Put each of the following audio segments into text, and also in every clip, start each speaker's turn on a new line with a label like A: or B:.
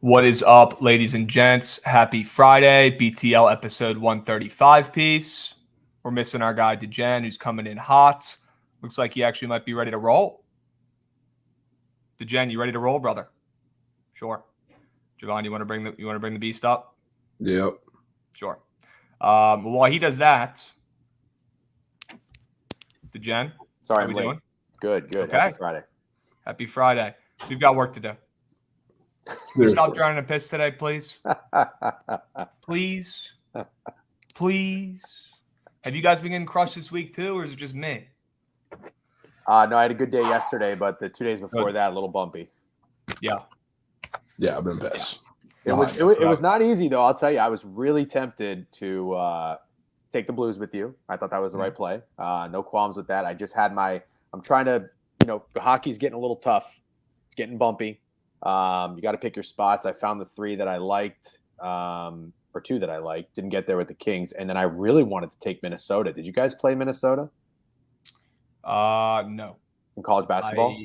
A: What is up, ladies and gents? Happy Friday, BTL episode 135 piece. We're missing our guy DeGen, who's coming in hot. Looks like he actually might be ready to roll. DeGen, you ready to roll, brother? Sure. Jovan, you want to bring the beast up?
B: Yep.
A: Sure. While he does that, DeGen,
C: sorry,
A: how
C: I'm
A: we
C: late.
A: doing?
C: Good.
A: Okay.
C: Happy Friday.
A: Happy Friday. We've got work to do. Can you stop drowning in piss today, please? Please. Have you guys been getting crushed this week too, or is it just me?
C: No, I had a good day yesterday, but the 2 days before that, a little bumpy.
A: Yeah,
B: I've been pissed.
C: It was not easy though. I'll tell you, I was really tempted to take the Blues with you. I thought that was the right play. No qualms with that. I just had I'm trying to, the hockey's getting a little tough. It's getting bumpy. You got to pick your spots. I found the 3 that I liked, or 2 that I liked. Didn't get there with the Kings, and then I really wanted to take Minnesota. Did you guys play Minnesota?
A: No.
C: In college basketball?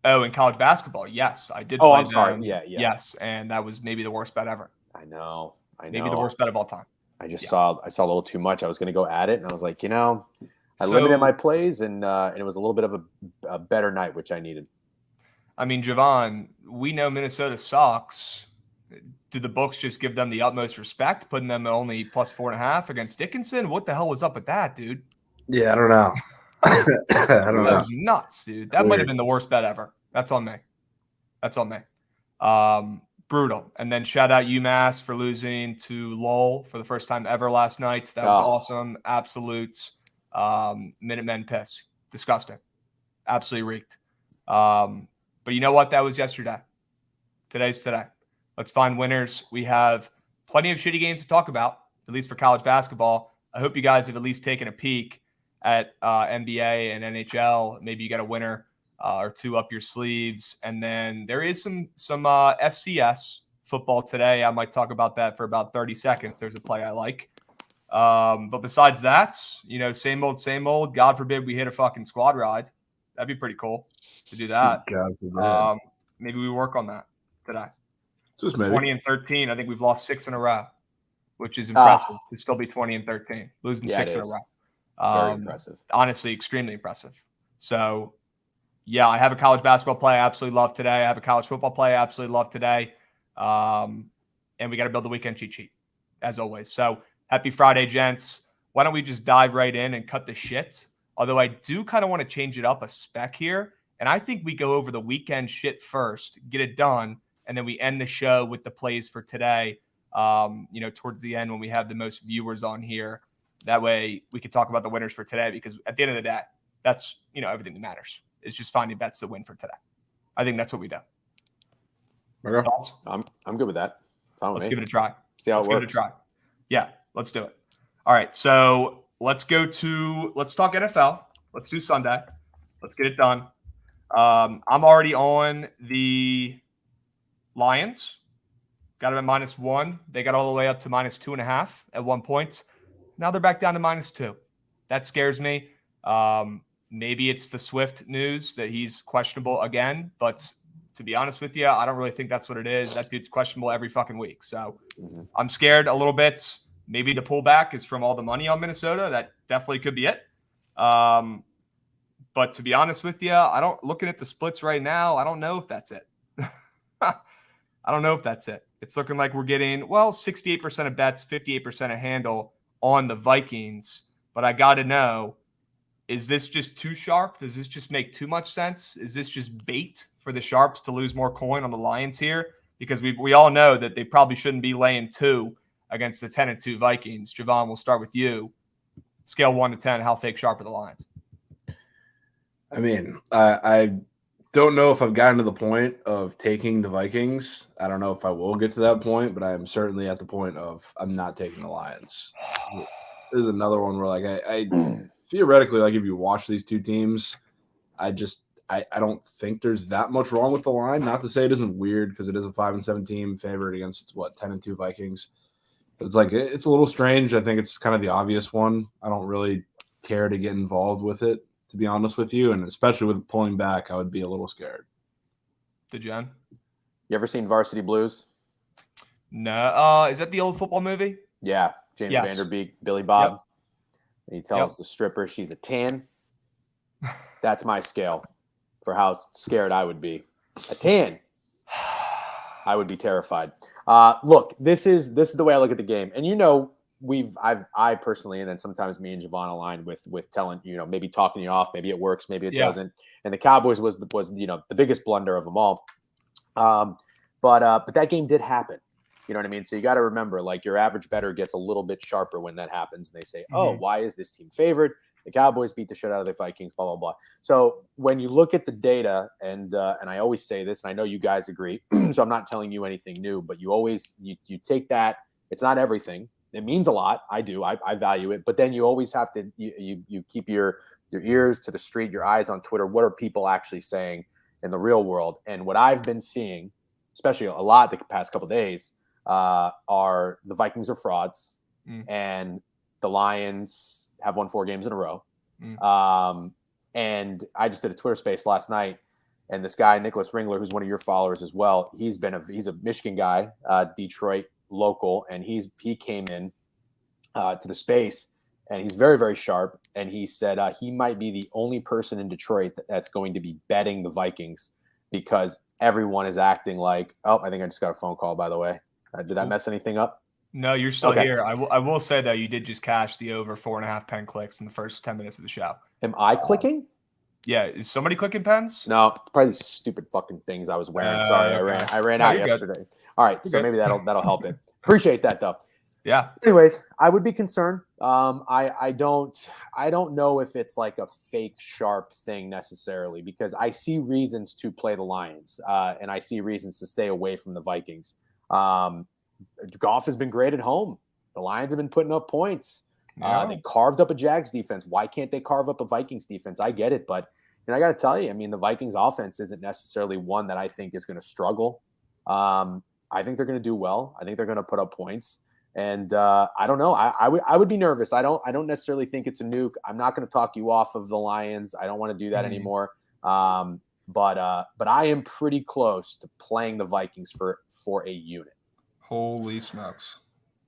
A: In college basketball, yes, I did.
C: Oh,
A: play
C: I'm sorry.
A: them.
C: Yeah.
A: Yes, and that was maybe the worst bet ever.
C: I know.
A: Maybe the worst bet of all time.
C: I saw a little too much. I was going to go at it, and I was like, I limited my plays, and it was a little bit of a better night, which I needed.
A: I mean, Jovan, we know Minnesota sucks. Do the books just give them the utmost respect, putting them only plus 4.5 against Dickinson? What the hell was up with that, dude?
B: Yeah, I don't know.
A: That was nuts, dude. That might have been the worst bet ever. That's on me. Brutal. And then shout out UMass for losing to Lowell for the first time ever last night. That was awesome. Absolute Minutemen piss. Disgusting. Absolutely reeked. But you know what? That was yesterday. Today's today. Let's find winners. We have plenty of shitty games to talk about, at least for college basketball. I hope you guys have at least taken a peek at NBA and NHL. Maybe you got a winner or 2 up your sleeves. And then there is some FCS football today. I might talk about that for about 30 seconds. There's a play I like. But besides that, same old. God forbid we hit a fucking squad ride. That'd be pretty cool to do that.
B: God forbid.
A: Maybe we work on that today.
B: Just maybe.
A: 20-13. I think we've lost 6 in a row, which is impressive. To still be 20-13, losing 6 in a row.
C: Very impressive.
A: Honestly, extremely impressive. So, yeah, I have a college basketball play I absolutely love today. I have a college football play I absolutely love today. And we got to build the weekend cheat sheet, as always. So, happy Friday, gents. Why don't we just dive right in and cut the shit? Although I do kind of want to change it up a spec here. And I think we go over the weekend shit first, get it done, and then we end the show with the plays for today, towards the end when we have the most viewers on here. That way we can talk about the winners for today, because at the end of the day, that's, everything that matters. It's just finding bets that win for today. I think that's what we do.
C: Okay. I'm good with that.
A: Let's give it a try.
C: See how it works.
A: Give it a try. Yeah, let's do it. All right, so let's talk NFL. Let's do Sunday. Let's get it done. I'm already on the Lions. Got them at -1. They got all the way up to -2.5 at one point. Now they're back down to -2. That scares me. Maybe it's the Swift news that he's questionable again, but to be honest with you, I don't really think that's what it is. That dude's questionable every fucking week. So I'm scared a little bit. Maybe the pullback is from all the money on Minnesota. That definitely could be it. But to be honest with you, looking at the splits right now, I don't know if that's it. I don't know if that's it. It's looking like we're getting, 68% of bets, 58% of handle on the Vikings. But I got to know, is this just too sharp? Does this just make too much sense? Is this just bait for the Sharps to lose more coin on the Lions here? Because we all know that they probably shouldn't be laying 2 against the 10-2 Vikings. Jovan, we'll start with you. Scale 1 to 10, how fake sharp are the Lions?
B: I mean, I don't know if I've gotten to the point of taking the Vikings. I don't know if I will get to that point, but I am certainly at the point of I'm not taking the Lions. This is another one where, I theoretically, if you watch these two teams, I don't think there's that much wrong with the line. Not to say it isn't weird, because it is a 5-7 team favored against 10-2 Vikings. It's it's a little strange. I think it's kind of the obvious one. I don't really care to get involved with it, to be honest with you, and especially with pulling back, I would be a little scared.
A: DeGen?
C: You ever seen Varsity Blues?
A: No. Is that the old football movie?
C: Yeah, James
A: Yes.
C: Vanderbeek, Billy Bob.
A: Yep.
C: And he tells the stripper she's a 10. That's my scale for how scared I would be. A 10. I would be terrified. Look, this is the way I look at the game. And I personally, and then sometimes me and Jovan align with telling, maybe talking you off, maybe it works, maybe it doesn't. And the Cowboys was the biggest blunder of them all. But that game did happen. You know what I mean? So you got to remember, like, your average bettor gets a little bit sharper when that happens. And they say, oh, why is this team favored? The Cowboys beat the shit out of the Vikings, blah, blah, blah. So when you look at the data, and I always say this, and I know you guys agree, so I'm not telling you anything new, but you take that. It's not everything. It means a lot. I do. I value it. But then you always have to you keep your ears to the street, your eyes on Twitter. What are people actually saying in the real world? And what I've been seeing, especially a lot the past couple of days, are the Vikings are frauds, and the Lions have won 4 games in a row. And I just did a Twitter space last night, and this guy, Nicholas Ringler, who's one of your followers as well, he's a Michigan guy, Detroit local, and he came in to the space, and he's very, very sharp. And he said he might be the only person in Detroit that's going to be betting the Vikings, because everyone is acting like, oh, I think I just got a phone call, by the way. Did that mess anything up?
A: No, you're still here. I will say, though, you did just cash the over 4.5 pen clicks in the first 10 minutes of the show.
C: Am I clicking?
A: Yeah. Is somebody clicking pens?
C: No, probably these stupid fucking things I was wearing. Sorry, okay. I ran out yesterday. Good. All right, so maybe that'll help it. Appreciate that, though.
A: Yeah.
C: Anyways, I would be concerned. I don't know if it's like a fake sharp thing necessarily, because I see reasons to play the Lions, and I see reasons to stay away from the Vikings. Goff has been great at home. The Lions have been putting up points. They carved up a Jags defense. Why can't they carve up a Vikings defense? I get it, but I got to tell you, I mean, the Vikings offense isn't necessarily one that I think is going to struggle. I think they're going to do well. I think they're going to put up points. And I don't know. I would be nervous. I don't necessarily think it's a nuke. I'm not going to talk you off of the Lions. I don't want to do that anymore. But I am pretty close to playing the Vikings for a unit.
A: Holy smokes.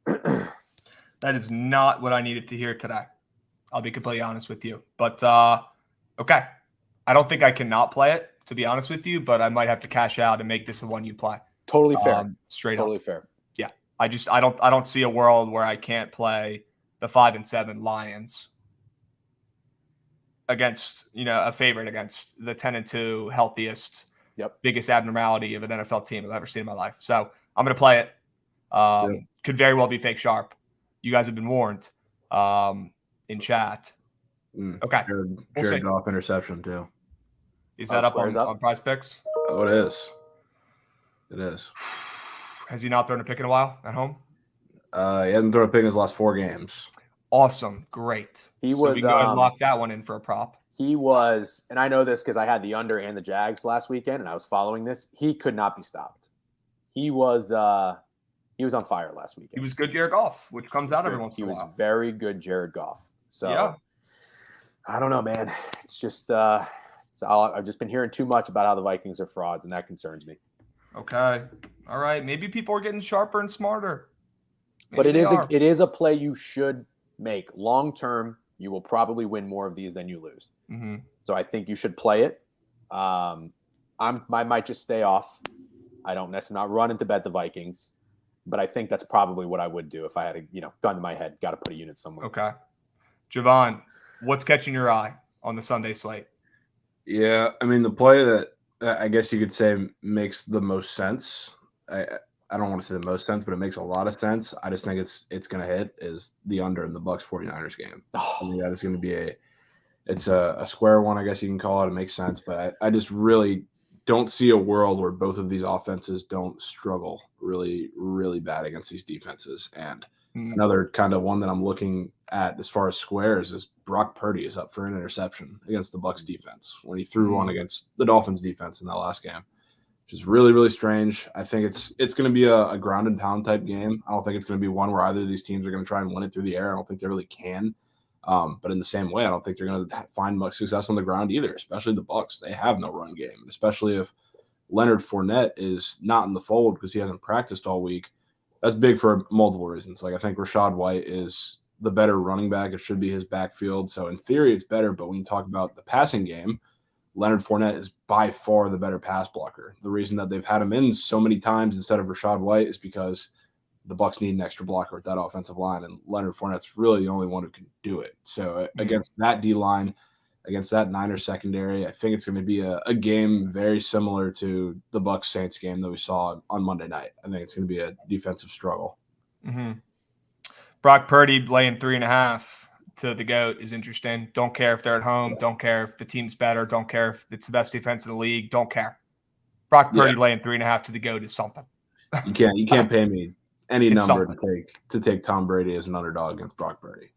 A: That is not what I needed to hear today. I'll be completely honest with you. But okay. I don't think I cannot play it, to be honest with you, but I might have to cash out and make this a one you play.
C: Totally fair.
A: Straight
C: totally
A: up.
C: Fair.
A: Yeah. I don't see a world where I can't play the 5-7 Lions against, a favorite against the 10-2 healthiest, biggest abnormality of an NFL team I've ever seen in my life. So I'm going to play it. Could very well be fake sharp. You guys have been warned in chat. Okay.
B: Jared Goff interception too.
A: Is that up on Prize Picks?
B: Oh, it is. It is.
A: Has he not thrown a pick in a while at home?
B: He hasn't thrown a pick in his last 4 games.
A: Awesome. Great. We can go ahead and lock that one in for a prop.
C: He was, and I know this because I had the under and the Jags last weekend, and I was following this. He could not be stopped. He was on fire last weekend.
A: He was good Jared Goff, which comes out every once in a while.
C: He was very good Jared Goff. So I don't know, man. It's just I've just been hearing too much about how the Vikings are frauds, and that concerns me.
A: Okay. All right. Maybe people are getting sharper and smarter.
C: But it is a play you should make. Long term, you will probably win more of these than you lose. Mm-hmm. So I think you should play it. I might just stay off. I'm not running to bet the Vikings, but I think that's probably what I would do if I had a gun to my head. Got to put a unit somewhere.
A: Okay. Jovan, what's catching your eye on the Sunday slate?
B: Yeah, I mean, the play that I guess you could say makes the most sense. I don't want to say the most sense, but it makes a lot of sense. I just think it's going to hit is the under in the Bucs 49ers game. I think that is going to be a square one, I guess you can call it. It makes sense, but I just really don't see a world where both of these offenses don't struggle really, really bad against these defenses. And another kind of one that I'm looking at as far as squares is Brock Purdy is up for an interception against the Bucs defense when he threw one against the Dolphins defense in that last game, which is really, really strange. I think it's going to be a ground and pound type game. I don't think it's going to be one where either of these teams are going to try and win it through the air. I don't think they really can. But in the same way, I don't think they're going to find much success on the ground either, especially the Bucs. They have no run game, especially if Leonard Fournette is not in the fold because he hasn't practiced all week. That's big for multiple reasons. Like I think Rachaad White is the better running back. It should be his backfield. So in theory, it's better. But when you talk about the passing game, Leonard Fournette is by far the better pass blocker. The reason that they've had him in so many times instead of Rachaad White is because the Bucs need an extra blocker with that offensive line, and Leonard Fournette's really the only one who can do it. So against that D line, against that Niners secondary, I think it's going to be a game very similar to the Bucs Saints game that we saw on Monday night. I think it's going to be a defensive struggle.
A: Mm-hmm. Brock Purdy laying 3.5 to the GOAT is interesting. Don't care if they're at home. Don't care if the team's better. Don't care if it's the best defense in the league. Don't care. Brock Purdy laying 3.5 to the GOAT is something.
B: You can't pay me any number to take Tom Brady as an underdog against Brock Purdy.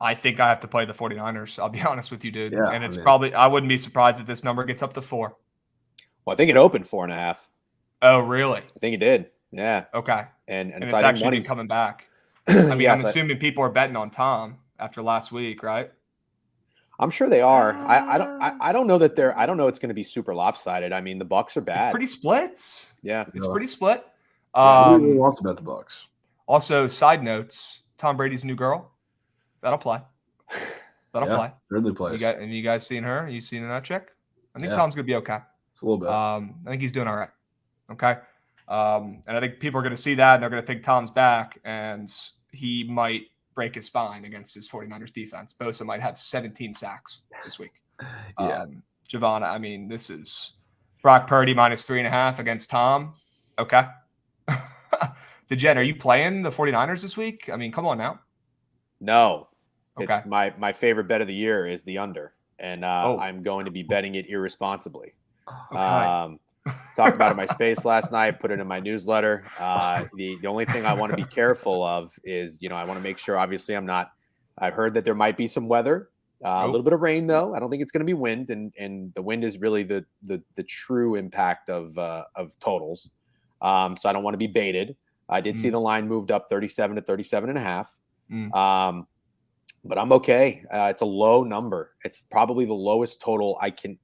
A: I think I have to play the 49ers. I'll be honest with you, dude.
B: Yeah,
A: and it's probably – I wouldn't be surprised if this number gets up to 4.
C: Well, I think it opened 4.5.
A: Oh, really?
C: I think it did. Yeah.
A: Okay.
C: And
A: it's actually been coming back. I mean, I'm assuming people are betting on Tom after last week, right?
C: I'm sure they are. I don't know that they're. I don't know it's going to be super lopsided. I mean, the Bucs are bad.
A: It's pretty split.
C: Yeah,
A: it's pretty split.
B: Who wants to bet the Bucs?
A: Also, side notes: Tom Brady's new girl. That'll play. Play.
B: Ridley plays.
A: You guys seen her? You seen that chick? I think Tom's gonna be okay.
B: It's a little bit.
A: I think he's doing all right. Okay. And I think people are going to see that and they're going to think Tom's back and he might break his spine against his 49ers defense. Bosa might have 17 sacks this week. Jovan, I mean, this is Brock Purdy minus 3.5 against Tom. Okay. Jen, are you playing the 49ers this week? I mean, come on now.
C: No.
A: Okay.
C: It's my favorite bet of the year is the under. And I'm going to be betting it irresponsibly.
A: Okay.
C: Talked about it in my space last night, put it in my newsletter. The only thing I want to be careful of is, I want to make sure, obviously I've heard that there might be some weather, a little bit of rain though. I don't think it's going to be wind and the wind is really the true impact of totals. So I don't want to be baited. I did see the line moved up 37 to 37.5. But I'm okay. It's a low number. It's probably the lowest total I can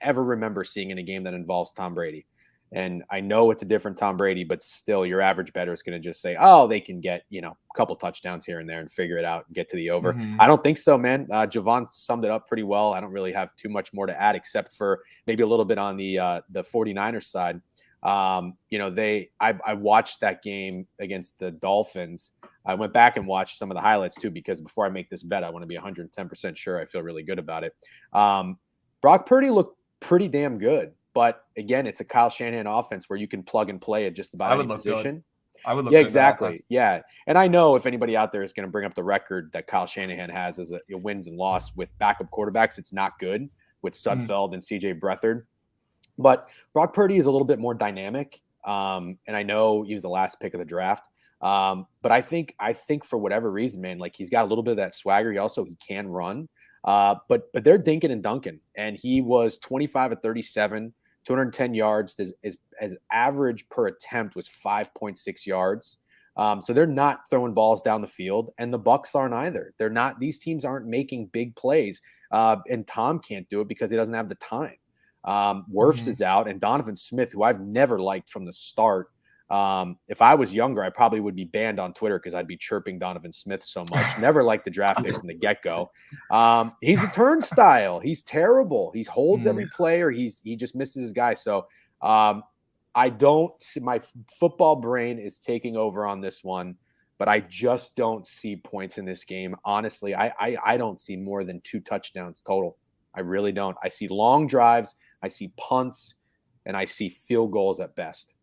C: ever remember seeing in a game that involves Tom Brady. And I know it's a different Tom Brady, but still your average bettor is going to just say, oh, they can get, a couple touchdowns here and there and figure it out and get to the over. I don't think so, man. Jovan summed it up pretty well. I don't really have too much more to add except for maybe a little bit on the 49ers side. I watched that game against the Dolphins. I went back and watched some of the highlights too, because before I make this bet, I want to be 110% sure I feel really good about it. Brock Purdy looked pretty damn good, but again, it's a Kyle Shanahan offense where you can plug and play at just about any position.
A: I would look
C: good.
A: Yeah,
C: exactly. Yeah. And I know if anybody out there is going to bring up the record that Kyle Shanahan has as a wins and loss with backup quarterbacks, it's not good with Sudfeld and CJ Beathard. But Brock Purdy is a little bit more dynamic. And I know he was the last pick of the draft. But I think for whatever reason, man, like he's got a little bit of that swagger. He can run. But they're dinking and dunking. And he was 25 at 37, 210 yards. His average per attempt was 5.6 yards. So they're not throwing balls down the field, and the Bucs aren't either. These teams aren't making big plays. And Tom can't do it because he doesn't have the time. Wirfs is out, and Donovan Smith, who I've never liked from the start. If I was younger, I probably would be banned on Twitter because I'd be chirping Donovan Smith so much. Never liked the draft pick from the get-go. He's a turnstile. He's terrible. He holds every play, or he just misses his guy. So I don't see, my football brain is taking over on this one, but I just don't see points in this game. Honestly, I don't see more than 2 touchdowns total. I really don't. I see long drives, I see punts, and I see field goals at best.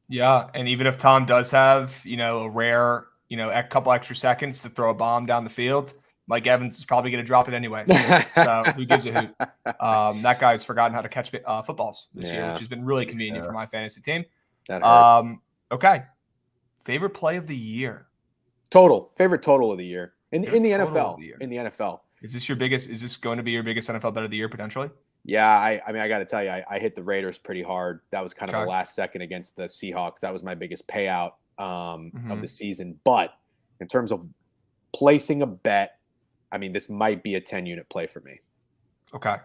A: Yeah, and even if Tom does have, a rare, a couple extra seconds to throw a bomb down the field, Mike Evans is probably going to drop it anyway. So who gives a hoot? That guy's forgotten how to catch footballs this year, which has been really convenient for my fantasy team.
C: That hurt.
A: Okay. Favorite play of the year?
C: Favorite total of the year in the NFL. In the NFL. Is
A: this going to be your biggest NFL bet of the year potentially?
C: Yeah, I mean, I got to tell you, I hit the Raiders pretty hard. That was kind of the last second against the Seahawks. That was my biggest payout of the season. But in terms of placing a bet, I mean, this might be a 10-unit play for me.
A: Okay.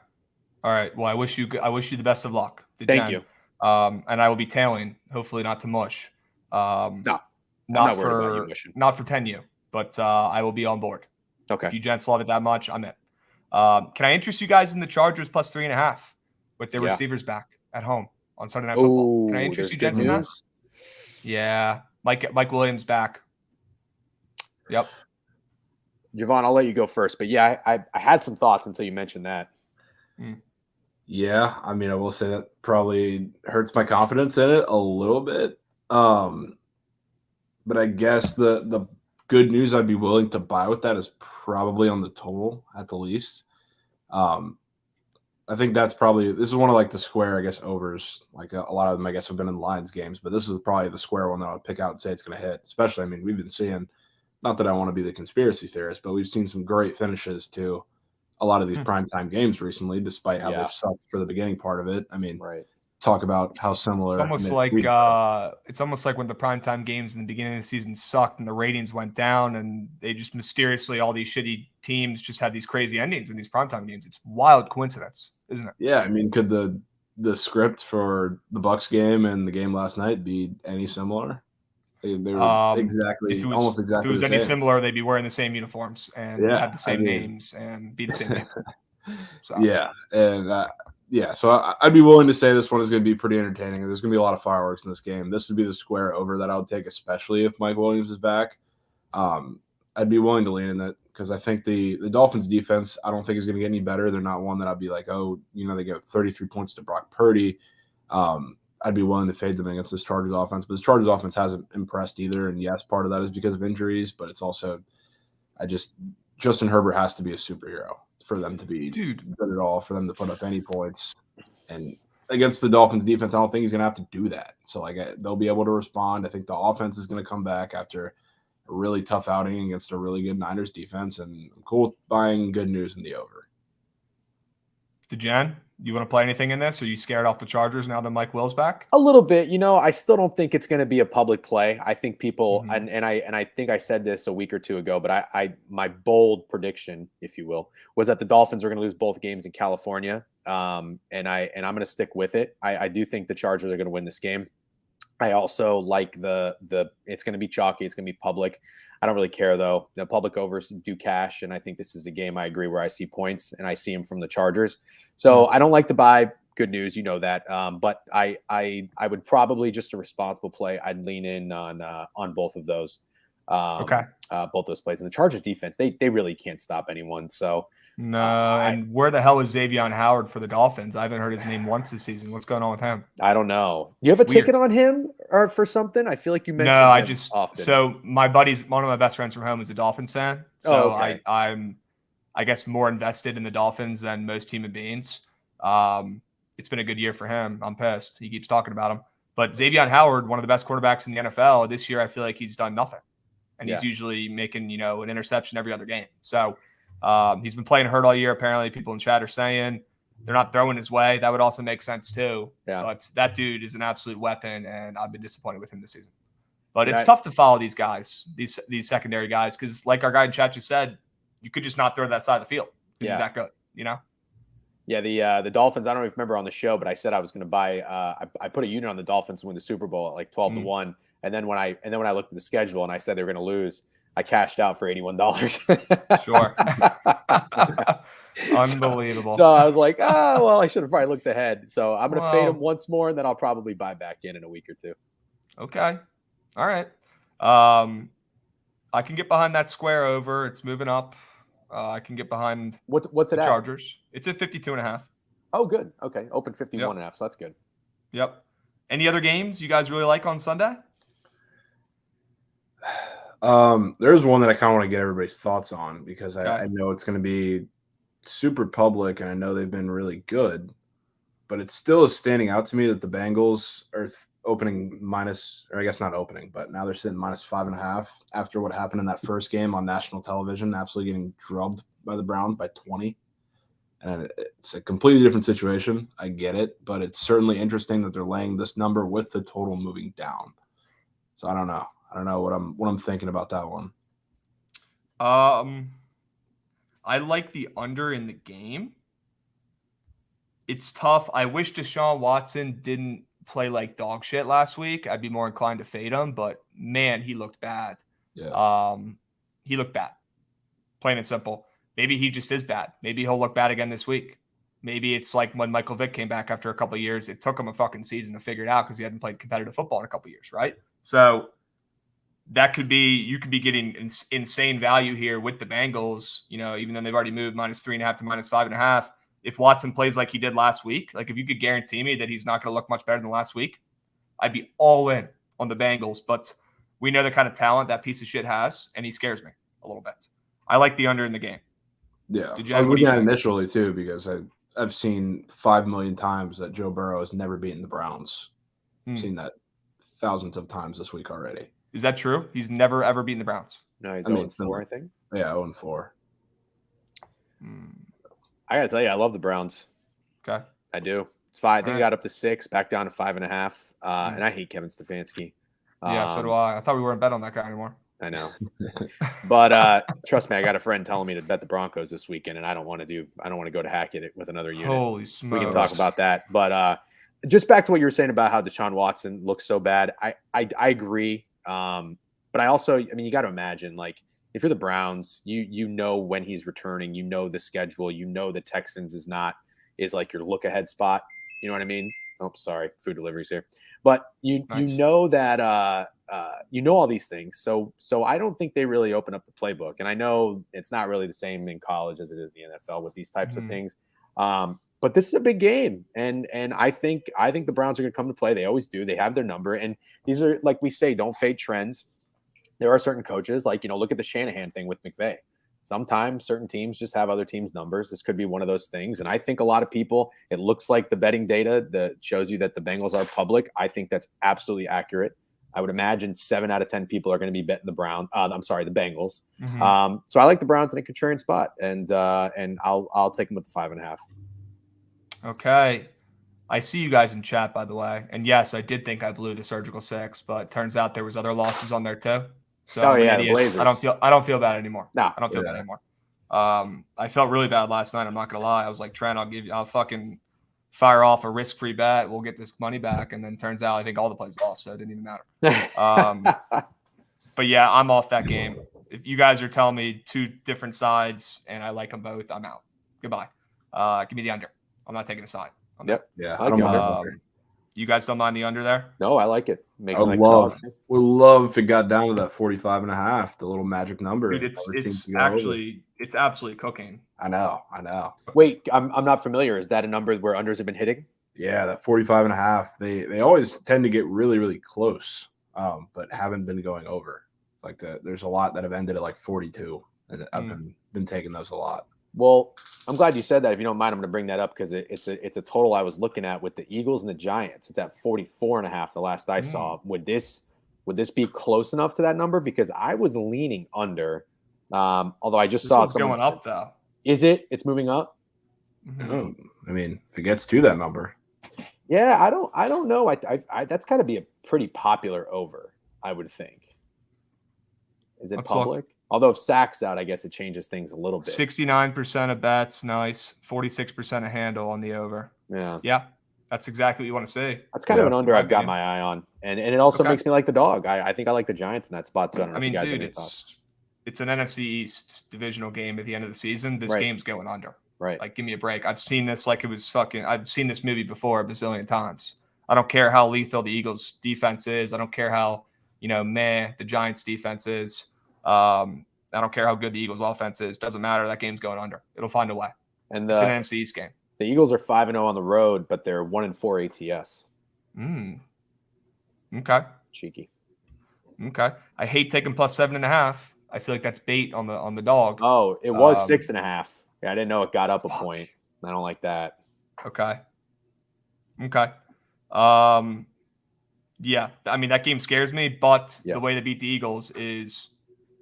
A: All right. Well, I wish you the best of luck.
C: Thank you.
A: And I will be tailing, hopefully not to mush.
C: No.
A: Not
C: worried about you
A: for
C: wishing.
A: not for 10U, but I will be on board.
C: Okay.
A: If you gents love it that much, I'm in. Can I interest you guys in the Chargers plus 3.5 with their receivers back at home on Sunday Night Football? Can I interest you gents in that? Yeah. Mike Williams back. Yep.
C: Jovan, I'll let you go first. But yeah, I had some thoughts until you mentioned that.
B: Yeah, I mean, I will say that probably hurts my confidence in it a little bit. But I guess the good news I'd be willing to buy with that is probably on the total at the least. I think this is one of like the square, I guess, overs. Like a lot of them, I guess, have been in Lions games, but this is probably the square one that I'll pick out and say it's going to hit. Especially, I mean, we've been seeing, not that I want to be the conspiracy theorist, but we've seen some great finishes to a lot of these primetime games recently, despite how they've sucked for the beginning part of it. I mean, talk about how similar.
A: It's almost like when the primetime games in the beginning of the season sucked and the ratings went down, and they just mysteriously, all these shitty teams just had these crazy endings in these primetime games. It's wild coincidence, isn't it?
B: Yeah, I mean, could the script for the Bucks game and the game last night be any similar? They were almost exactly.
A: If it was
B: the
A: any
B: same.
A: similar, they'd be wearing the same uniforms and have the same names and be the same name. So.
B: Yeah, and so I'd be willing to say this one is going to be pretty entertaining. There's going to be a lot of fireworks in this game. This would be the square over that I would take, especially if Mike Williams is back. I'd be willing to lean in that because I think the Dolphins defense, I don't think is going to get any better. They're not one that I'd be like, they get 33 points to Brock Purdy. I'd be willing to fade them against this Chargers offense, but this Chargers offense hasn't impressed either. And yes, part of that is because of injuries, but it's also, Justin Herbert has to be a superhero for them to be good at all, for them to put up any points. And against the Dolphins defense, I don't think he's going to have to do that. So they'll be able to respond. I think the offense is going to come back after a really tough outing against a really good Niners defense. And I'm cool with buying good news in the over.
A: Jen, you want to play anything in this? Are you scared off the Chargers now that Mike Will's back?
C: A little bit. I still don't think it's going to be a public play. I think people, and I think I said this a week or two ago, but my bold prediction, if you will, was that the Dolphins are going to lose both games in California. And I'm going to stick with it. I do think the Chargers are going to win this game. I also like it's going to be chalky. It's going to be public. I don't really care though. The public overs do cash. And I think this is a game I agree where I see points and I see them from the Chargers. So I don't like to buy good news. You know that. But I would probably, just a responsible play, I'd lean in on both of those. Both those plays. And the Chargers defense, they really can't stop anyone. So
A: no. And where the hell is Xavier Howard for the Dolphins? I haven't heard his name once this season. What's going on with him?
C: I don't know. You have a ticket on him or for something? I feel like you mentioned him often.
A: So one of my best friends from home is a Dolphins fan. So I'm I guess more invested in the Dolphins than most human beings. It's been a good year for him. I'm pissed. He keeps talking about him. But Xavier Howard, one of the best quarterbacks in the NFL, this year I feel like he's done nothing. And he's usually making, an interception every other game. So he's been playing hurt all year. Apparently, people in chat are saying they're not throwing his way. That would also make sense too. Yeah. But that dude is an absolute weapon, and I've been disappointed with him this season. But it's tough to follow these guys, these secondary guys, because like our guy in chat just said, you could just not throw that side of the field because he's that good,
C: Yeah, the Dolphins, I don't even remember on the show, but I said I was going to buy I put a unit on the Dolphins to win the Super Bowl at like 12-1. And then when I looked at the schedule and I said they were going to lose, I cashed out for $81.
A: Sure. Unbelievable.
C: So I was like, I should have probably looked ahead. So I'm going to fade them once more, and then I'll probably buy back in a week or two.
A: Okay. All right. I can get behind that square over. It's moving up. I can get behind
C: what's it at?
A: Chargers. It's at 52.5.
C: Oh, good. Okay. Open 51.5. So that's good.
A: Yep. Any other games you guys really like on Sunday?
B: There's one that I kind of want to get everybody's thoughts on because I know it's going to be super public and I know they've been really good, but it still is standing out to me that the Bengals are opening minus, or I guess not opening, but now they're sitting minus 5.5 after what happened in that first game on national television, absolutely getting drubbed by the Browns by 20. And it's a completely different situation. I get it, but it's certainly interesting that they're laying this number with the total moving down. So I don't know. I don't know what I'm thinking about that one.
A: I like the under in the game. It's tough. I wish Deshaun Watson didn't play like dog shit last week. I'd be more inclined to fade him, but man, he looked bad.
B: Yeah.
A: He looked bad, plain and simple. Maybe he just is bad. Maybe he'll look bad again this week. Maybe it's like when Michael Vick came back after a couple of years. It took him a fucking season to figure it out because he hadn't played competitive football in a couple of years, right? So that could be, you could be getting insane value here with the Bengals, even though they've already moved -3.5 to -5.5. If Watson plays like he did last week, like if you could guarantee me that he's not going to look much better than last week, I'd be all in on the Bengals. But we know the kind of talent that piece of shit has, and he scares me a little bit. I like the under in the game.
B: Yeah. I was looking at it initially too because I've seen 5 million times that Joe Burrow has never beaten the Browns. I've seen that thousands of times this week already.
A: Is that true? He's never, ever beaten the Browns.
C: No, he's 0-4, I think.
B: Yeah, 0-4.
C: I got to tell you, I love the Browns.
A: Okay.
C: I do. It's 5. I think I got up to 6, back down to 5.5. And I hate Kevin Stefanski.
A: Yeah, so do I. I thought we weren't bet on that guy anymore.
C: I know. But trust me, I got a friend telling me to bet the Broncos this weekend, and I don't want to go to Hackett with another unit.
A: Holy smokes.
C: We can talk about that. But just back to what you were saying about how Deshaun Watson looks so bad. I agree. But I also, you got to imagine, like, if you're the Browns, you know when he's returning, the schedule, the Texans is like your look ahead spot. You know what I mean? Oh, sorry, food deliveries here. But
A: Nice.
C: you know that all these things. So I don't think they really open up the playbook. And I know it's not really the same in college as it is in the NFL with these types of things. But this is a big game, and I think the Browns are going to come to play. They always do. They have their number, and these are, like we say, don't fade trends. There are certain coaches, like, look at the Shanahan thing with McVay. Sometimes certain teams just have other teams' numbers. This could be one of those things. And I think a lot of people, it looks like the betting data that shows you that the Bengals are public. I think that's absolutely accurate. I would imagine 7 out of 10 people are going to be betting the Bengals. So I like the Browns in a contrarian spot, and I'll take them with the 5.5.
A: Okay. I see you guys in chat, by the way. And yes, I did think I blew the surgical 6, but turns out there was other losses on there too. So
C: the Blazers.
A: I don't feel bad anymore.
C: No,
A: I don't feel bad anymore. I felt really bad last night. I'm not gonna lie. I was like, Trent, I'll fucking fire off a risk-free bet. We'll get this money back. And then turns out I think all the plays lost, so it didn't even matter. But yeah, I'm off that game. If you guys are telling me 2 different sides and I like them both, I'm out. Goodbye. Give me the under. I'm not taking a side.
C: Yep.
B: Yeah.
C: I don't
A: you guys don't mind the under there?
C: No, I like it.
B: Would love if it got down to that 45.5, the little magic number.
A: Dude, it's absolutely cooking.
B: I know.
C: Wait, I'm not familiar. Is that a number where unders have been hitting?
B: Yeah, that 45.5. They always tend to get really, really close, but haven't been going over. It's like there's a lot that have ended at like 42, and I've been taking those a lot.
C: Well, I'm glad you said that. If you don't mind, I'm going to bring that up because it's a total I was looking at with the Eagles and the Giants. It's at 44.5 the last I saw. Would this be close enough to that number? Because I was leaning under. Although I just saw it's
A: going up though.
C: Is it? It's moving up.
B: I mean, if it gets to that number.
C: Yeah, I don't know. I that's got to be a pretty popular over, I would think. Is it public? Although if Sack's out, I guess it changes things a little bit.
A: 69% of bets, nice. 46% of handle on the over. Yeah, that's exactly what you want to see.
C: That's kind of an under I've got my eye on, and it also makes me like the dog. I think I like the Giants in that spot too. I don't know if you guys have any thoughts.
A: It's an NFC East divisional game at the end of the season. This game's going under.
C: Right.
A: Like, give me a break. I've seen this like it was fucking. I've seen this movie before a bazillion times. I don't care how lethal the Eagles' defense is. I don't care how the Giants' defense is. I don't care how good the Eagles' offense is. Doesn't matter. That game's going under. It'll find a way. And it's an NFC East game.
C: The Eagles are 5-0 on the road, but they're 1-4 ATS.
A: Okay.
C: Cheeky.
A: Okay. I hate taking plus 7.5. I feel like that's bait on the dog.
C: Oh, it was 6.5. Yeah, I didn't know it got up a point. I don't like that.
A: Okay. Yeah, I mean, that game scares me, but the way they beat the Eagles is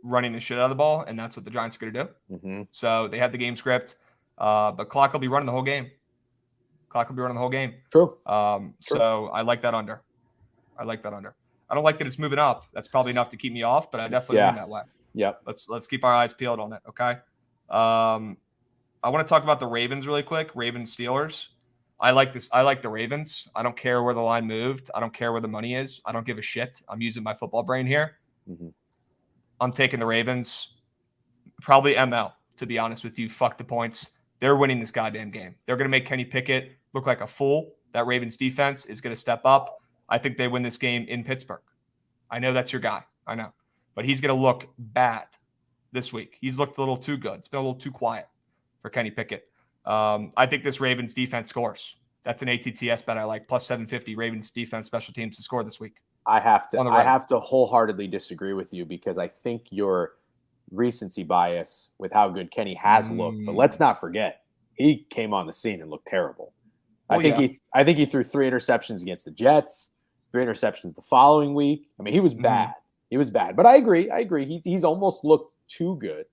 A: running the shit out of the ball, and that's what the Giants are going to do. So they have the game script, but clock will be running the whole game.
C: True.
A: So I like that under. I don't like that it's moving up. That's probably enough to keep me off, but I definitely lean that way.
C: Yep.
A: Let's keep our eyes peeled on it, okay? I want to talk about the Ravens really quick. Ravens Steelers. I like this. I like the Ravens. I don't care where the line moved. I don't care where the money is. I don't give a shit. I'm using my football brain here.
C: Mm-hmm.
A: I'm taking the Ravens. Probably ML, to be honest with you. Fuck the points. They're winning this goddamn game. They're going to make Kenny Pickett look like a fool. That Ravens defense is going to step up. I think they win this game in Pittsburgh. I know that's your guy. I know. But he's going to look bad this week. He's looked a little too good. It's been a little too quiet for Kenny Pickett. I think this Ravens defense scores. That's an ATTS bet I like. Plus 750 Ravens defense special teams to score this week.
C: I have to wholeheartedly disagree with you because I think your recency bias with how good Kenny has looked. But let's not forget, he came on the scene and looked terrible. I think he threw 3 interceptions against the Jets, 3 interceptions the following week. I mean, he was bad. He was bad. But I agree. He's almost looked too good.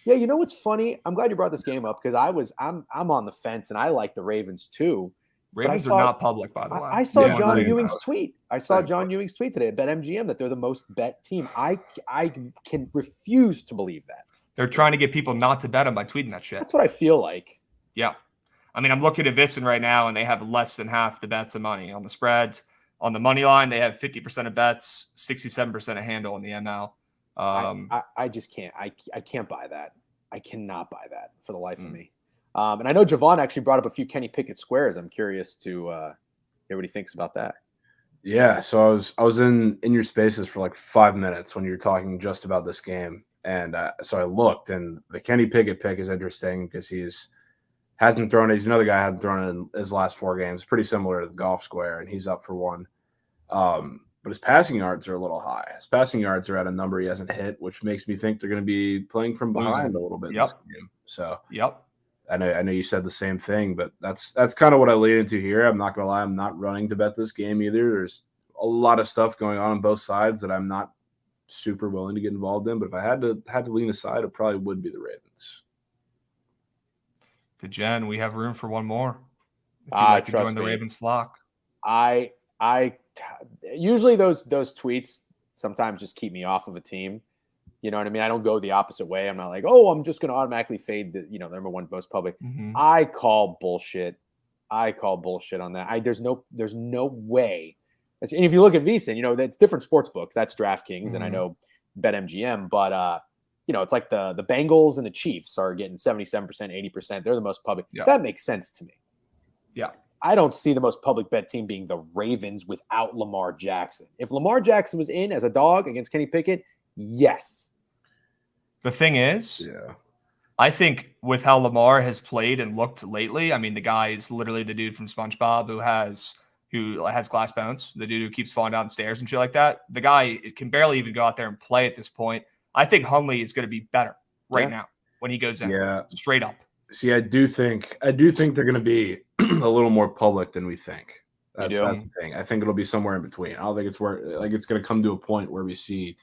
C: Yeah, you know what's funny? I'm glad you brought this game up because I'm on the fence and I like the Ravens too.
A: Ravens are not public, by the way.
C: I saw John Ewing's tweet. I saw John Ewing's tweet today at BetMGM that they're the most bet team. I can refuse to believe that.
A: They're trying to get people not to bet them by tweeting that shit.
C: That's what I feel like.
A: Yeah. I mean, I'm looking at Visson right now, and they have less than half the bets of money on the spreads. On the money line, they have 50% of bets, 67% of handle in the ML.
C: I just can't. I can't buy that. I cannot buy that for the life of me. And I know Jovan actually brought up a few Kenny Pickett squares. I'm curious to hear what he thinks about that.
B: Yeah, so I was in your spaces for like 5 minutes when you were talking just about this game, and so I looked, and the Kenny Pickett pick is interesting because he's another guy who hasn't thrown in his last 4 games, pretty similar to the golf square, and he's up for 1. But his passing yards are a little high. His passing yards are at a number he hasn't hit, which makes me think they're going to be playing from behind a little bit in this game. So I know you said the same thing, but that's kind of what I lead into here. I'm not going to lie. I'm not running to bet this game either. There's a lot of stuff going on both sides that I'm not super willing to get involved in. But if I had to lean aside, it probably would be the Ravens.
A: To Jen, we have room for one more. If you'd like to join the Ravens flock.
C: I usually those tweets sometimes just keep me off of a team. You know what I mean? I don't go the opposite way. I'm not like, oh, I'm just going to automatically fade the number one most public. I call bullshit. On that. There's no way. And if you look at VSiN, that's different sports books. That's DraftKings, and I know BetMGM, but it's like the Bengals and the Chiefs are getting 77%, 80%. They're the most public. Yeah. That makes sense to me.
A: Yeah.
C: I don't see the most public bet team being the Ravens without Lamar Jackson. If Lamar Jackson was in as a dog against Kenny Pickett, yes.
A: The thing is, I think with how Lamar has played and looked lately, I mean, the guy is literally the dude from SpongeBob who has glass bones, the dude who keeps falling down the stairs and shit like that. The guy can barely even go out there and play at this point. I think Hundley is going to be better now when he goes in. Yeah, straight up.
B: See, I do think they're going to be a little more public than we think. That's the thing. I think it'll be somewhere in between. I don't think it's it's going to come to a point where we see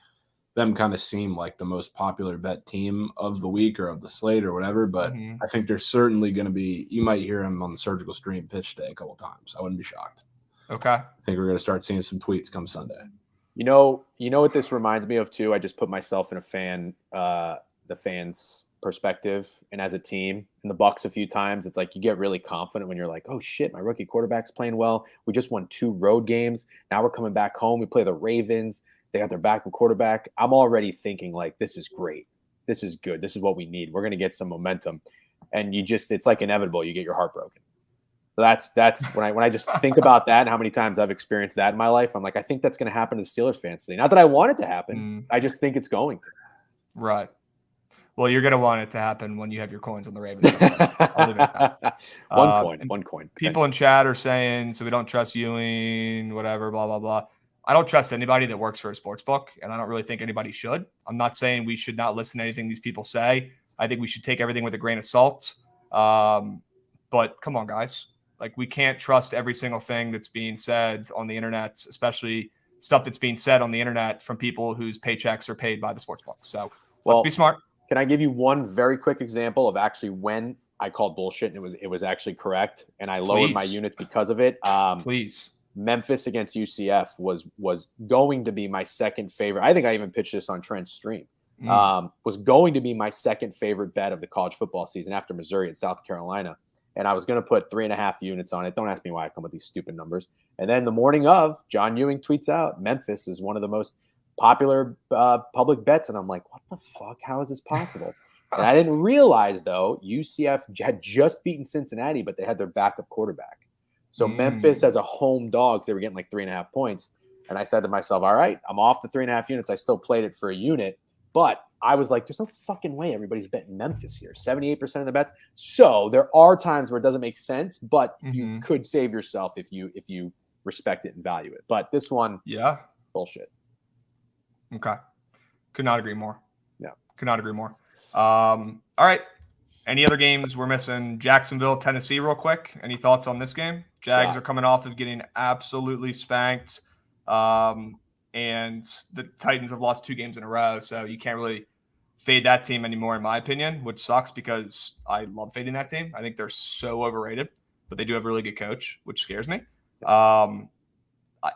B: them kind of seem like the most popular bet team of the week or of the slate or whatever. But I think there's certainly going to be. You might hear him on the Surgical Stream pitch day a couple times. I wouldn't be shocked.
A: Okay.
B: I think we're going to start seeing some tweets come Sunday.
C: You know what this reminds me of too? I just put myself in the fans' perspective, and as a team in the Bucks a few times, it's like you get really confident when you're like, oh shit, my rookie quarterback's playing well. We just won 2 road games. Now we're coming back home. We play the Ravens. They got their backup quarterback. I'm already thinking like, this is great. This is good. This is what we need. We're going to get some momentum. And it's like inevitable. You get your heart broken. So that's when I just think about that and how many times I've experienced that in my life. I'm like, I think that's going to happen to the Steelers fans today. Not that I want it to happen. I just think it's going to.
A: Right. Well, you're going to want it to happen when you have your coins on the Ravens. I'll leave it at that.
C: One coin.
A: People in chat are saying, so we don't trust Ewing, whatever, blah, blah, blah. I don't trust anybody that works for a sports book, and I don't really think anybody should. I'm not saying we should not listen to anything these people say. I think we should take everything with a grain of salt. But come on, guys. Like, we can't trust every single thing that's being said on the internet, especially stuff that's being said on the internet from people whose paychecks are paid by the sports book. So let's be smart.
C: Can I give you one very quick example of actually when I called bullshit and it was actually correct, and I lowered my units because of it?
A: Please.
C: Memphis against UCF was going to be my second favorite. I think I even pitched this on Trent's stream. Was going to be my second favorite bet of the college football season after Missouri and South Carolina. and I was going to put 3.5 units on it. Don't ask me why I come with these stupid numbers. And then the morning of, John Ewing tweets out, Memphis is one of the most popular public bets. And I'm like, what the fuck? How is this possible? And I didn't realize, though, UCF had just beaten Cincinnati, but they had their backup quarterback. So Memphis as a home dog, they were getting like 3.5 points. And I said to myself, all right, I'm off the 3.5 units. I still played it for a unit. But I was like, there's no fucking way everybody's betting Memphis here. 78% of the bets. So there are times where it doesn't make sense, but you could save yourself if you respect it and value it. But this one, bullshit.
A: Okay. Could not agree more.
C: Yeah.
A: Could not agree more. All right. Any other games we're missing? Jacksonville, Tennessee, real quick. Any thoughts on this game? Jags are coming off of getting absolutely spanked. And the Titans have lost 2 games in a row, so you can't really fade that team anymore, in my opinion, which sucks because I love fading that team. I think they're so overrated, but they do have a really good coach, which scares me.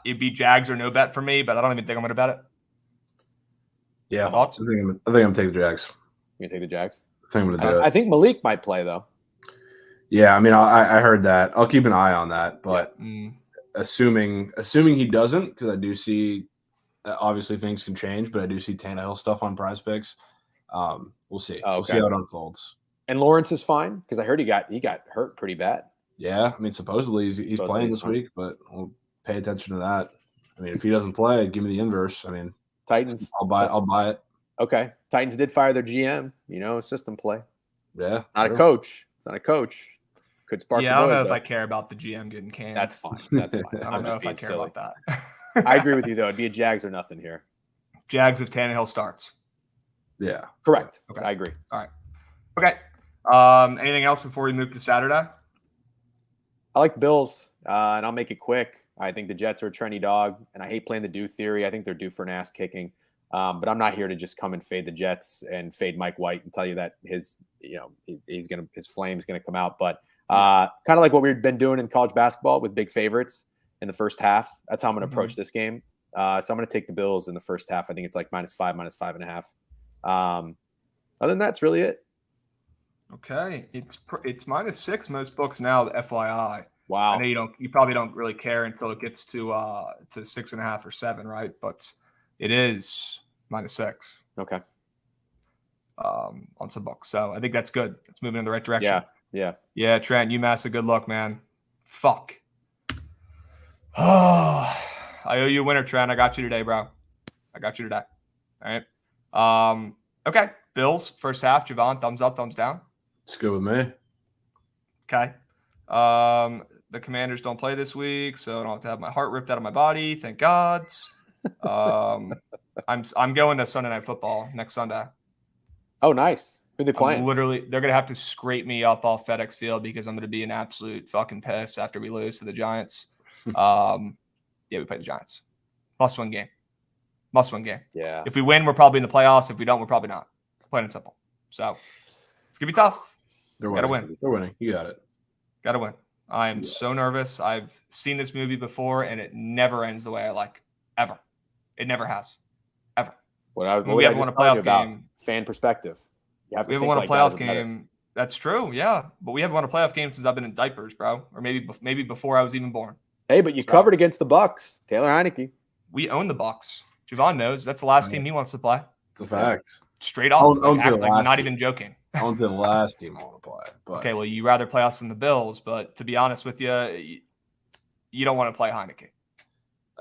A: It'd be Jags or no bet for me, but I don't even think I'm going to bet it.
B: Yeah,
A: thoughts?
B: I think I'm going to take the Jags.
C: You going to take the Jags?
B: I think I'm going to do it.
C: I think Malik might play, though.
B: Yeah, I mean, I heard that. I'll keep an eye on that, but assuming he doesn't, because I do see obviously things can change, but I do see Tannehill stuff on Prize Picks. We'll see.
C: Oh, okay.
B: We'll see how it unfolds.
C: And Lawrence is fine because I heard he got hurt pretty bad.
B: Yeah, I mean, supposedly he's playing this week, but we'll pay attention to that. I mean, if he doesn't play, give me the inverse. I mean,
C: Titans.
B: I'll buy it.
C: Okay. Titans did fire their GM. System play.
B: Yeah,
C: not a coach. It's not a coach. Could spark.
A: Yeah, I don't know if I care about the GM getting canned.
C: That's fine. That's fine.
A: I don't know if I care about that.
C: I agree with you, though. It'd be a Jags or nothing here.
A: Jags if Tannehill starts.
B: Yeah.
C: Correct.
A: Okay.
C: I agree.
A: All right. Okay. Anything else before we move to Saturday?
C: I like the Bills, and I'll make it quick. I think the Jets are a trendy dog, and I hate playing the due theory. I think they're due for an ass kicking. But I'm not here to just come and fade the Jets and fade Mike White and tell you that his flame's gonna come out. But kind of like what we've been doing in college basketball with big favorites in the first half. That's how I'm going to approach this game. So I'm going to take the Bills in the first half. I think it's like -5, -5.5. Other than that, that's really it.
A: Okay, it's -6 most books now. FYI.
C: Wow.
A: I know you probably don't really care until it gets to 6.5 or 7, right? But it is -6.
C: Okay.
A: On some books, so I think that's good. It's moving in the right direction.
C: Yeah.
A: Trent, UMass a good look, man. Fuck. I owe you a winner, Trent. I got you today, bro. I got you today. All right. Okay. Bills first half. Jovan, thumbs up, thumbs down.
B: It's good with me.
A: Okay. The Commanders don't play this week, so I don't have to have my heart ripped out of my body. Thank God. I'm going to Sunday Night Football next Sunday.
C: Oh, nice. Who are they playing?
A: They're gonna have to scrape me up off FedEx Field because I'm gonna be an absolute fucking piss after we lose to the Giants. We play the Giants. Must-win game.
C: Yeah.
A: If we win, we're probably in the playoffs. If we don't, we're probably not. Plain and simple. So it's gonna be tough. Gotta win.
B: They're winning. You got it.
A: Gotta win. I am so nervous. I've seen this movie before, and it never ends the way I like. Ever. It never has. Ever.
C: We haven't won a playoff game. Fan perspective. We haven't won a playoff game.
A: That's true, yeah. But we haven't won a playoff game since I've been in diapers, bro. Or maybe before I was even born.
C: Hey, but you covered against the Bucks. Taylor Heineke.
A: We own the Bucks. Jovan knows. That's the last team he wants to play.
B: It's a fact.
A: Straight up. Not even joking.
B: I want the last team I want to play. But.
A: Okay, well, you rather play us than the Bills. But to be honest with you, you don't want to play Heineke.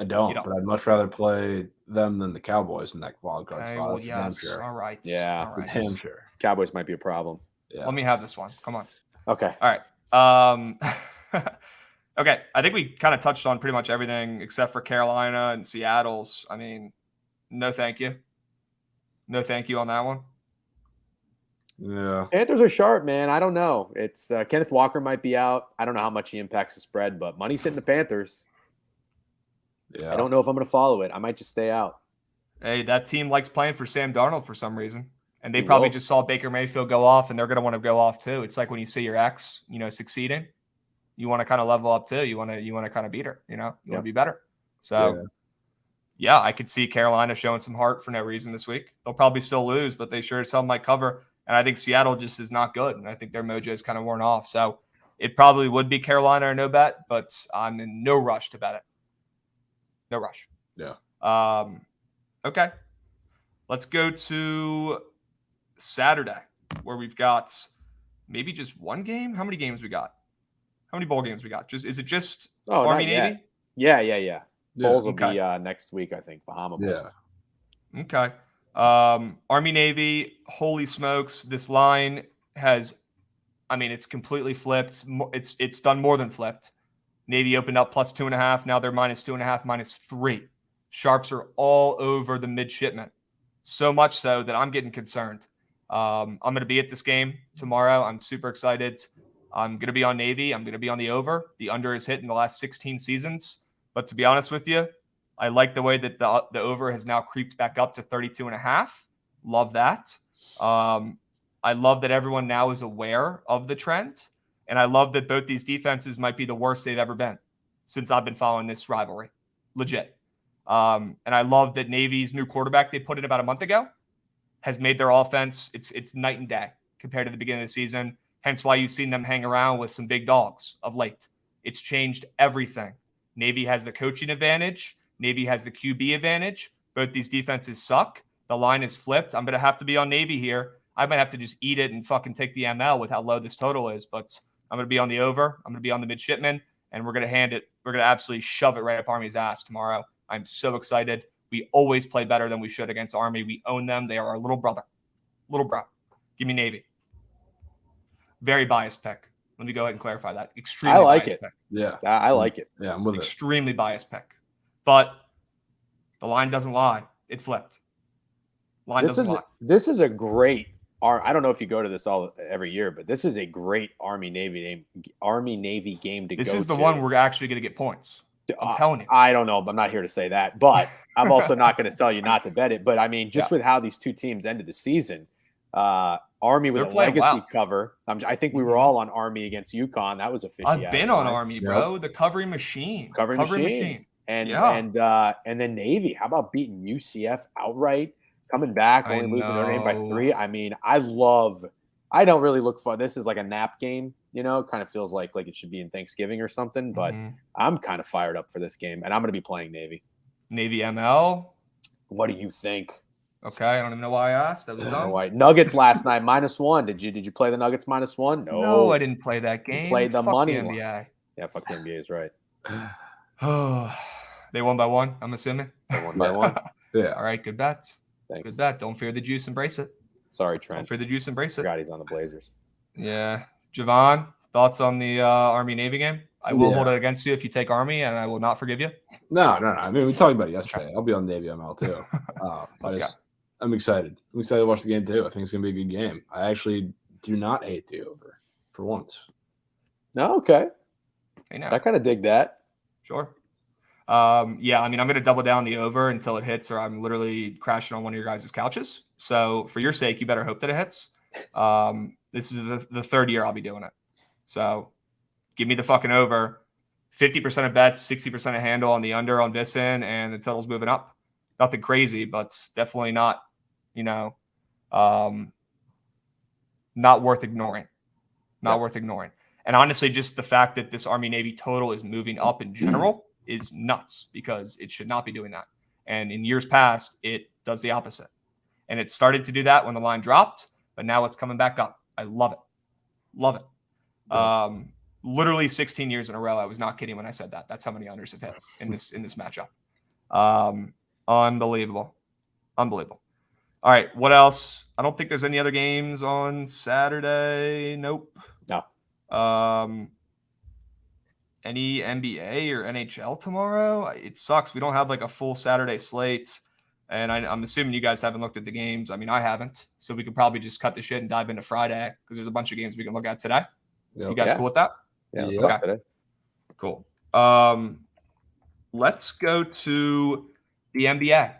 B: I don't, but I'd much rather play them than the Cowboys in that wild card spot.
A: Well, yes. Sure. All right.
C: Yeah.
A: All right.
B: Damn sure.
C: Cowboys might be a problem.
A: Yeah. Let me have this one. Come on.
C: Okay.
A: All right. Okay. I think we kind of touched on pretty much everything except for Carolina and Seattle's. I mean, no thank you. No thank you on that one.
B: Yeah.
C: Panthers are sharp, man. I don't know. It's Kenneth Walker might be out. I don't know how much he impacts the spread, but money's hitting the Panthers.
B: Yeah.
C: I don't know if I'm going to follow it. I might just stay out.
A: Hey, that team likes playing for Sam Darnold for some reason. And they probably just saw Baker Mayfield go off, and they're going to want to go off too. It's like when you see your ex, succeeding, you want to kind of level up too. You want to kind of beat her, you want to be better. So, yeah, I could see Carolina showing some heart for no reason this week. They'll probably still lose, but they sure as hell might cover. And I think Seattle just is not good. And I think their mojo is kind of worn off. So It probably would be Carolina or no bet, but I'm in no rush to bet it. No rush.
B: Yeah.
A: Okay. Let's go to Saturday, where we've got maybe just one game. How many games we got? How many bowl games we got? Is it just Army Navy?
C: Yeah. Bowls will be next week, I think. Bahama Bowl.
B: Yeah.
A: Okay. Army Navy. Holy smokes! This line has, it's completely flipped. It's done more than flipped. Navy opened up +2.5. Now they're -2.5, -3. Sharps are all over the midshipmen. So much so that I'm getting concerned. I'm going to be at this game tomorrow. I'm super excited. I'm going to be on Navy. I'm going to be on the over. The under is hit in the last 16 seasons. But to be honest with you, I like the way that the over has now creeped back up to 32.5. Love that. I love that everyone now is aware of the trend. And I love that both these defenses might be the worst they've ever been since I've been following this rivalry. Legit. And I love that Navy's new quarterback they put in about a month ago has made their offense, it's night and day compared to the beginning of the season. Hence why you've seen them hang around with some big dogs of late. It's changed everything. Navy has the coaching advantage. Navy has the QB advantage. Both these defenses suck. The line is flipped. I'm going to have to be on Navy here. I might have to just eat it and fucking take the ML with how low this total is, but I'm going to be on the over. I'm going to be on the midshipman, and we're going to hand it. We're going to absolutely shove it right up Army's ass tomorrow. I'm so excited. We always play better than we should against Army. We own them. They are our little brother. Little bro. Give me Navy. Very biased pick. Let me go ahead and clarify that. Extremely biased pick.
B: Yeah.
C: I like it.
B: Yeah, I'm with
A: Extremely biased pick. But the line doesn't lie. It flipped. Line doesn't lie.
C: This is a great I don't know if you go to this every year, but this is a great Army Navy game to go to.
A: This is the one we're actually going to get points. I'm telling you.
C: I don't know, but I'm not here to say that. But I'm also not going to tell you not to bet it. But I mean, just with how these two teams ended the season, Army with a legacy cover. I think we were all on Army against UConn. That was a fishy.
A: I've been on Army, bro. Yep. The covering machine.
C: Covering machine. And then Navy. How about beating UCF outright? Coming back, only losing Notre Dame by 3. I mean, I don't really look for this is like a nap game, you know, it kind of feels like it should be in Thanksgiving or something, but I'm kind of fired up for this game, and I'm going to be playing Navy.
A: Navy ML.
C: What do you think?
A: Okay, I don't even know why I asked. That was dumb.
C: Nuggets last night, -1. Did you play the Nuggets -1?
A: No, I didn't play that game.
C: You played the money
A: the NBA.
C: One. Yeah, fuck the NBA is right.
A: They won by 1, I'm assuming.
C: They won by 1.
B: Yeah.
A: All right, good bets.
C: Thanks.
A: Good bet. Don't fear the juice. Embrace it.
C: Sorry, Trent.
A: Don't fear the juice. Embrace it.
C: Forgot he's on the Blazers.
A: Yeah. Jovan, thoughts on the Army-Navy game? I will hold it against you if you take Army, and I will not forgive you.
B: No. I mean, we talked about it yesterday. I'll be on Navy ML too. I'm excited. I'm excited to watch the game too. I think it's going to be a good game. I actually do not hate the over for once.
C: No, okay.
A: Hey, no.
C: I kind of dig that.
A: Sure. Yeah, I mean, I'm going to double down the over until it hits, or I'm literally crashing on one of your guys' couches. So for your sake, you better hope that it hits. This is the third year I'll be doing it. So give me the fucking over. 50% of bets, 60% of handle on the under on Bisson, and the total's moving up. Nothing crazy, but definitely not, not worth ignoring. Not worth ignoring. And honestly, just the fact that this Army-Navy total is moving up in general is nuts, because it should not be doing that. And in years past, it does the opposite. And it started to do that when the line dropped, but now it's coming back up. I love it. Love it. Yeah. Literally 16 years in a row. I was not kidding when I said that. That's how many unders have hit in this matchup. Unbelievable. Unbelievable. All right. What else? I don't think there's any other games on Saturday. Nope.
C: No.
A: Any NBA or NHL tomorrow? It sucks. We don't have like a full Saturday slate. And I'm assuming you guys haven't looked at the games. I mean, I haven't. So we could probably just cut the shit and dive into Friday, because there's a bunch of games we can look at today. You guys cool with that?
C: Yeah. Let's talk today.
A: Cool. Let's go to the NBA.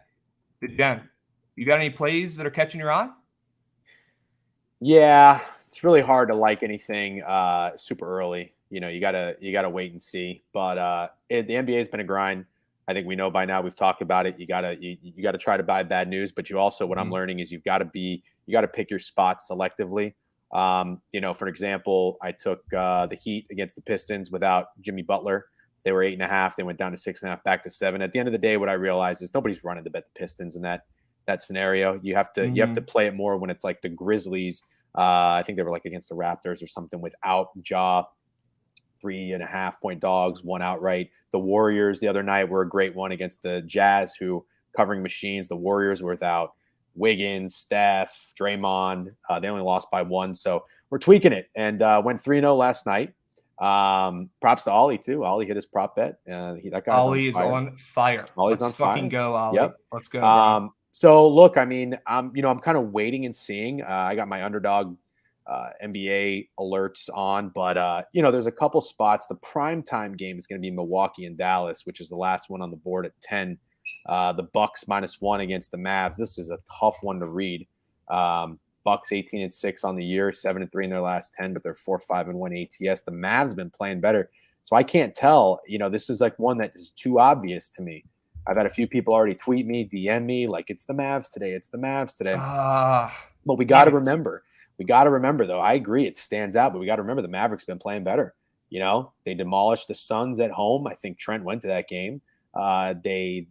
A: Jen, you got any plays that are catching your eye?
C: Yeah. It's really hard to like anything super early. You gotta wait and see. But the NBA has been a grind. I think we know by now. We've talked about it. You gotta try to buy bad news, but you also, what I'm learning is you gotta pick your spots selectively. For example, I took the Heat against the Pistons without Jimmy Butler. They were 8.5. They went down to 6.5, back to 7. At the end of the day, what I realized is nobody's running to bet the Pistons in that scenario. You have to play it more when it's like the Grizzlies. I think they were like against the Raptors or something without Ja, 3.5-point dogs, one outright. The Warriors the other night were a great one against the Jazz, who covering machines. The Warriors were without Wiggins, Steph, Draymond. They only lost by 1. So we're tweaking it and went 3-0 last night. Props to Ollie too. Ollie hit his prop bet. That guy's
A: Ollie on fire.
C: Ollie's on fire.
A: Fucking go, Ollie.
C: Yep.
A: Let's go.
C: So look, I mean, I'm kind of waiting and seeing. I got my underdog NBA alerts on, but there's a couple spots. The primetime game is going to be Milwaukee and Dallas, which is the last one on the board at 10. The Bucks -1 against the Mavs. This is a tough one to read. Bucks 18-6 on the year, 7-3 in their last 10, but they're 4-5-1 ATS. The Mavs have been playing better, so I can't tell. This is like one that is too obvious to me. I've had a few people already tweet me, DM me, like it's the Mavs today. It's the Mavs today. But we got to remember. We got to remember, though. I agree, it stands out, but we got to remember the Mavericks been playing better. They demolished the Suns at home. I think Trent went to that game. They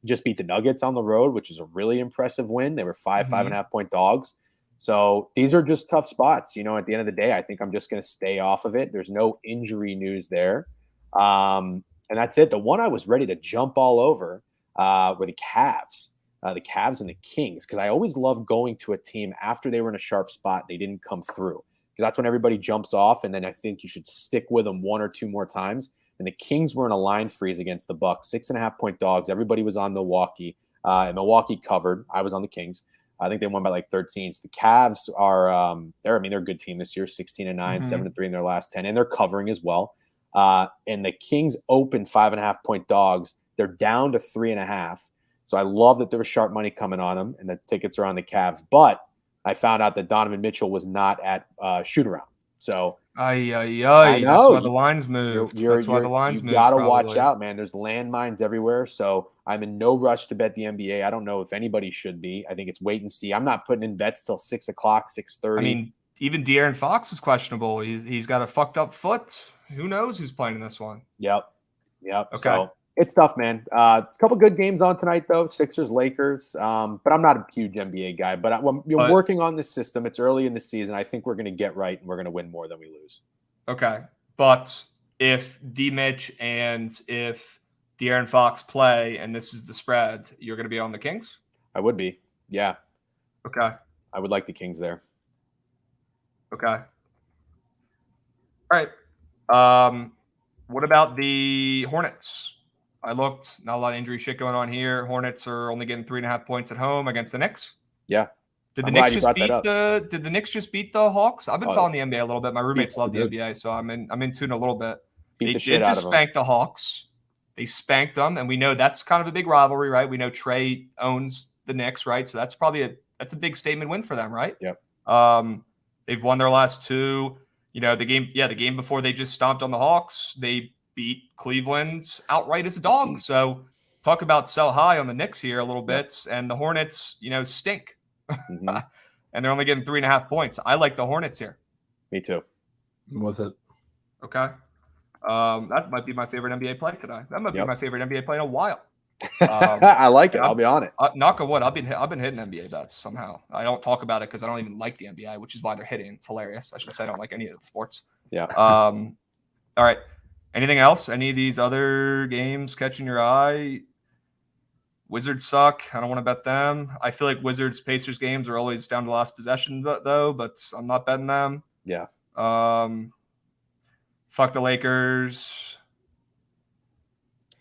C: just beat the Nuggets on the road, which is a really impressive win. They were 5.5-point dogs. So these are just tough spots. At the end of the day, I think I'm just going to stay off of it. There's no injury news there. And that's it. The one I was ready to jump all over were the Cavs. The Cavs and the Kings, because I always love going to a team after they were in a sharp spot, they didn't come through. Because that's when everybody jumps off, and then I think you should stick with them 1 or 2 more times. And the Kings were in a line freeze against the Bucks, 6.5-point dogs. Everybody was on Milwaukee, and Milwaukee covered. I was on the Kings. I think they won by like 13. So the Cavs are they're a good team this year, 16-9, 7-3 in their last 10, and they're covering as well. And the Kings opened 5.5-point dogs. They're down to 3.5. So I love that there was sharp money coming on them, and the tickets are on the Cavs. But I found out that Donovan Mitchell was not at shoot-around. So
A: I know. That's why the lines moved. That's why the lines moved.
C: You got to watch out, man. There's landmines everywhere. So I'm in no rush to bet the NBA. I don't know if anybody should be. I think it's wait and see. I'm not putting in bets till 6 o'clock, 6:30.
A: I mean, even De'Aaron Fox is questionable. He's got a fucked up foot. Who knows who's playing in this one?
C: Yep.
A: Okay.
C: So it's tough, man. It's a couple good games on tonight, though. Sixers, Lakers. But I'm not a huge NBA guy. But you're working on this system. It's early in the season. I think we're going to get right, and we're going to win more than we lose.
A: Okay. But if D-Mitch and if De'Aaron Fox play, and this is the spread, you're going to be on the Kings?
C: I would be. Yeah.
A: Okay.
C: I would like the Kings there.
A: Okay. All right. What about the Hornets? I looked, not a lot of injury shit going on here. Hornets are only getting 3.5 points at home against the Knicks.
C: Yeah.
A: Did the Knicks just beat the Hawks? I've been following the NBA a little bit. My roommates love the NBA, so I'm in tune a little bit. They did just spank the Hawks. They spanked them, and we know that's kind of a big rivalry, right? We know Trey owns the Knicks, right? So that's probably a big statement win for them, right?
C: Yep.
A: They've won their last 2. The game before they just stomped on the Hawks, they beat Cleveland outright as a dog. So talk about sell high on the Knicks here a little bit. And the Hornets, stink.
C: Mm-hmm.
A: And they're only getting 3.5 points. I like the Hornets here.
C: Me too.
B: I'm with it.
A: Okay. That might be my favorite NBA play today. That might be my favorite NBA play in a while.
C: I like it. I'll be on it.
A: Knock on wood. I've been hitting NBA bets somehow. I don't talk about it because I don't even like the NBA, which is why they're hitting. It's hilarious. I should say I don't like any of the sports.
C: Yeah.
A: All right. Anything else? Any of these other games catching your eye? Wizards suck. I don't want to bet them. I feel like Wizards Pacers games are always down to last possession though, but I'm not betting them.
C: Yeah.
A: Fuck the Lakers.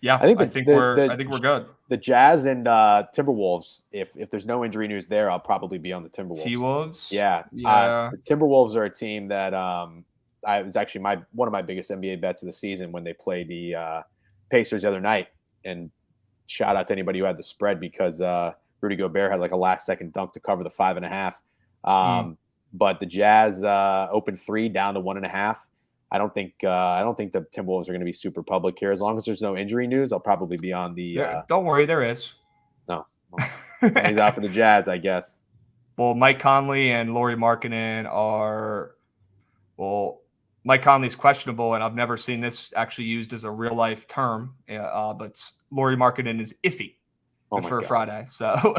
A: Yeah, I think we're good.
C: The Jazz and Timberwolves. If there's no injury news there, I'll probably be on the Timberwolves.
A: T-Wolves?
C: Yeah. The Timberwolves are a team that it was actually one of my biggest NBA bets of the season when they played the Pacers the other night. And shout out to anybody who had the spread because Rudy Gobert had like a last-second dunk to cover the 5.5. But the Jazz opened 3 down to 1.5. I don't think the Timberwolves are going to be super public here. As long as there's no injury news, I'll probably be on the.
A: Don't worry, there is.
C: No, he's out for the Jazz, I guess.
A: Well, Mike Conley and Lauri Markkanen are, well, Mike Conley's questionable, and I've never seen this actually used as a real life term. But Lauri Markkanen is iffy for Friday. So,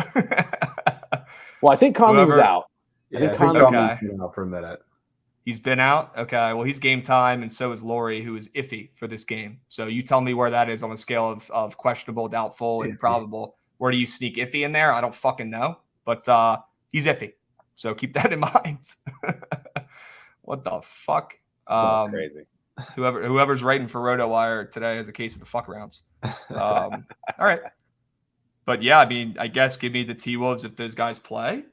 C: well, I think Conley was out.
B: I think Conley's been out for a minute.
A: He's been out. Okay. Well, he's game time, and so is Lauri, who is iffy for this game. So you tell me where that is on a scale of questionable, doubtful, and probable. Where do you sneak iffy in there? I don't fucking know, but he's iffy. So keep that in mind. What the fuck?
C: That's crazy.
A: Whoever's writing for RotoWire today has a case of the fuck rounds. All right. But yeah, I mean, I guess give me the T-Wolves if those guys play.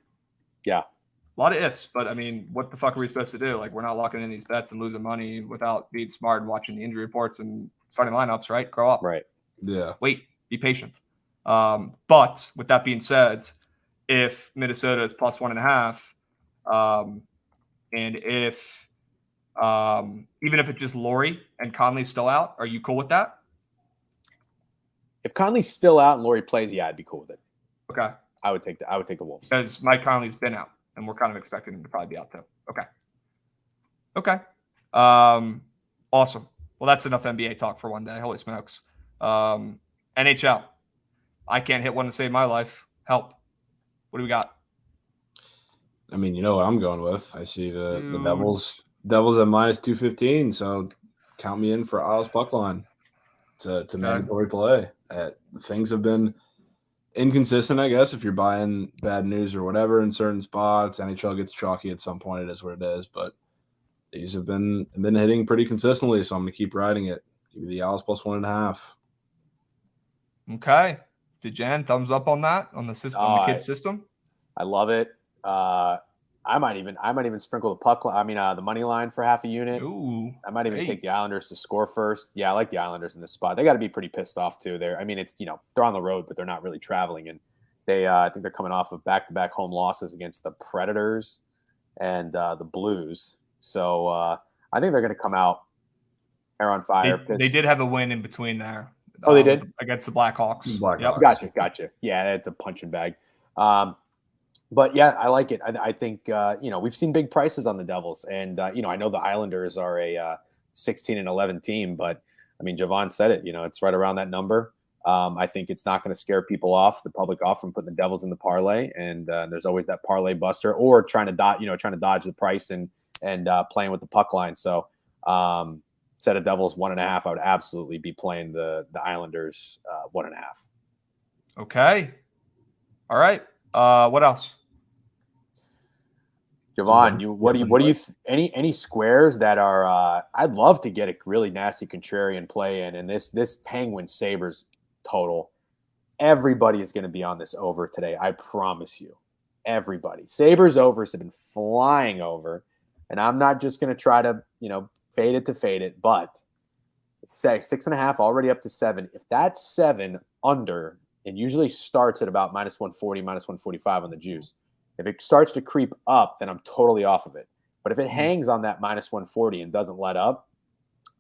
C: Yeah.
A: A lot of ifs, but I mean, what the fuck are we supposed to do? Like, we're not locking in these bets and losing money without being smart and watching the injury reports and starting lineups, right? Grow up.
C: Right.
B: Yeah.
A: Wait, be patient. But with that being said, if Minnesota is plus 1.5, and if even if it's just Lauri and Conley's still out, are you cool with that?
C: If Conley's still out and Lauri plays, yeah, I'd be cool with it.
A: Okay.
C: I would take the Wolves.
A: Because Mike Conley's been out, and we're kind of expecting him to probably be out too. Okay. Awesome. Well, that's enough NBA talk for one day. Holy smokes. NHL. I can't hit one to save my life. Help. What do we got?
B: I mean, you know what I'm going with. I see the Devils at minus 215, so count me in for Isles puck line to mandatory play. Things have been inconsistent, I guess, if you're buying bad news or whatever in certain spots. NHL gets chalky at some point. It is what it is, but these have been hitting pretty consistently, so I'm going to keep riding it. Give me the Isles plus 1.5.
A: Okay. Jen, thumbs up on that, on the system, the kids system?
C: I love it. I might even sprinkle the puck. The money line for half a unit.
A: Ooh,
C: I might even take the Islanders to score first. Yeah, I like the Islanders in this spot. They got to be pretty pissed off too. They're on the road, but they're not really traveling, and I think they're coming off of back-to-back home losses against the Predators and the Blues. So I think they're going to come out air on fire.
A: They did have a win in between there.
C: Oh, they did?
A: Against the Blackhawks.
C: Yep. Gotcha. Yeah, it's a punching bag. But yeah, I like it. I think we've seen big prices on the Devils, and I know the Islanders are a 16-11 team, but I mean, Jovan said it. It's right around that number. I think it's not going to scare people off, the public off, from putting the Devils in the parlay, and there's always that parlay buster or trying to dodge the price and playing with the puck line. So set of Devils 1.5, I would absolutely be playing the Islanders 1.5.
A: Okay. All right. What else?
C: Jovan, any squares that are I'd love to get a really nasty contrarian play in, and this Penguin Sabres total, everybody is going to be on this over today. I promise you. Everybody. Sabres overs have been flying over, and I'm not just going to try to, fade it, but say 6.5 already up to 7. If that's 7 under, it usually starts at about minus 140, minus 145 on the juice. If it starts to creep up, then I'm totally off of it. But if it hangs on that minus 140 and doesn't let up,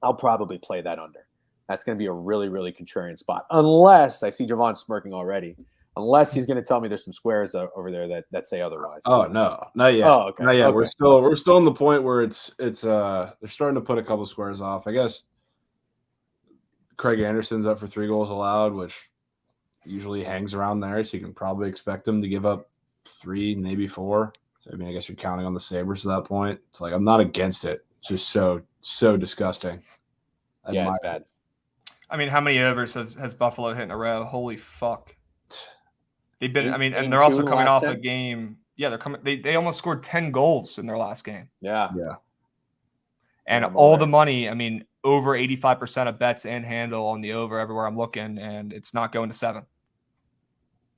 C: I'll probably play that under. That's going to be a really, really contrarian spot. Unless, I see Jovan smirking already, unless he's going to tell me there's some squares over there that say otherwise.
B: Oh, no. Not yet.
C: Oh, okay.
B: Not yet.
C: Okay.
B: We're still on the point where it's they're starting to put a couple squares off. I guess Craig Anderson's up for 3 goals allowed, which usually hangs around there, so you can probably expect them to give up 3, maybe 4. I mean, I guess you're counting on the Sabres at that point. It's like, I'm not against it. It's just so disgusting.
C: Yeah, it's bad.
A: I mean, how many overs has Buffalo hit in a row? Holy fuck. They've been, and they're also coming off 10? A game. Yeah, they're coming. They almost scored 10 goals in their last game.
C: Yeah.
A: And all the money, over 85% of bets and handle on the over everywhere I'm looking, and it's not going to 7.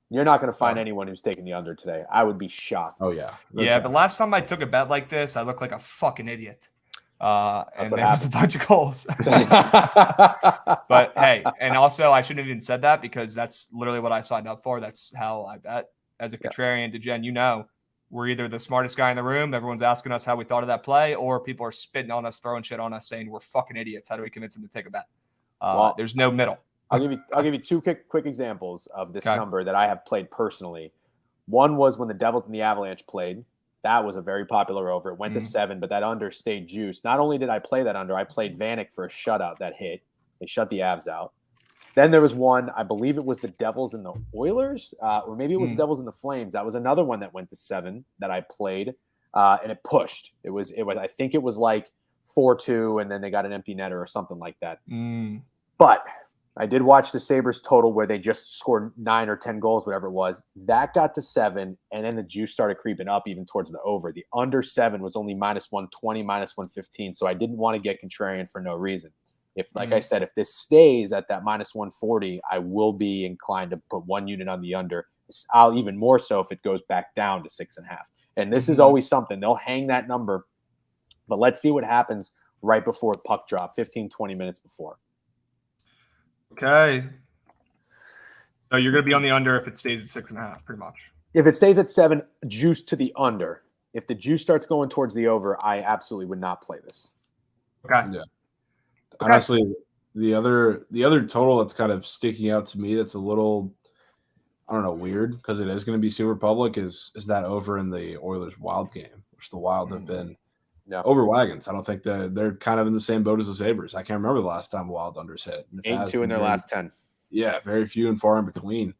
C: You're not going to find anyone who's taking the under today. I would be shocked.
B: Oh, yeah.
A: Yeah, but last time I took a bet like this, I looked like a fucking idiot. And there was a bunch of goals. But hey, and also I shouldn't have even said that because that's literally what I signed up for. That's how I bet. As a contrarian, Jen, we're either the smartest guy in the room, everyone's asking us how we thought of that play, or people are spitting on us, throwing shit on us, saying we're fucking idiots. How do we convince them to take a bet? There's no middle.
C: I'll give you 2 quick examples of this number that I have played personally. One was when the Devils and the Avalanche played. That was a very popular over. It went to 7, but that under stayed juiced. Not only did I play that under, I played Vanek for a shutout that hit. They shut the Avs out. Then there was one, I believe it was the Devils and the Oilers, or maybe it was the Devils and the Flames. That was another one that went to 7 that I played, and it pushed. It was. I think it was like 4-2, and then they got an empty netter or something like that. But I did watch the Sabres total where they just scored 9 or 10 goals, whatever it was. That got to 7, and then the juice started creeping up even towards the over. The under 7 was only -120, -115, so I didn't want to get contrarian for no reason. If, like I said, if this stays at that -140, I will be inclined to put 1 unit on the under. I'll even more so if it goes back down to 6.5. And this is always something. They'll hang that number, but let's see what happens right before puck drop, 15, 20 minutes before.
A: Okay. So you're going to be on the under if it stays at 6.5, pretty much.
C: If it stays at 7, juice to the under. If the juice starts going towards the over, I absolutely would not play this.
A: Okay.
B: Yeah. Honestly, the other total that's kind of sticking out to me that's a little, I don't know, weird because it is going to be super public is that over in the Oilers Wild game, which the Wild have been over wagons. I don't think that they're kind of in the same boat as the Sabres. I can't remember the last time Wild unders hit.
C: 8-2 in their last 10.
B: Yeah, very few and far in between.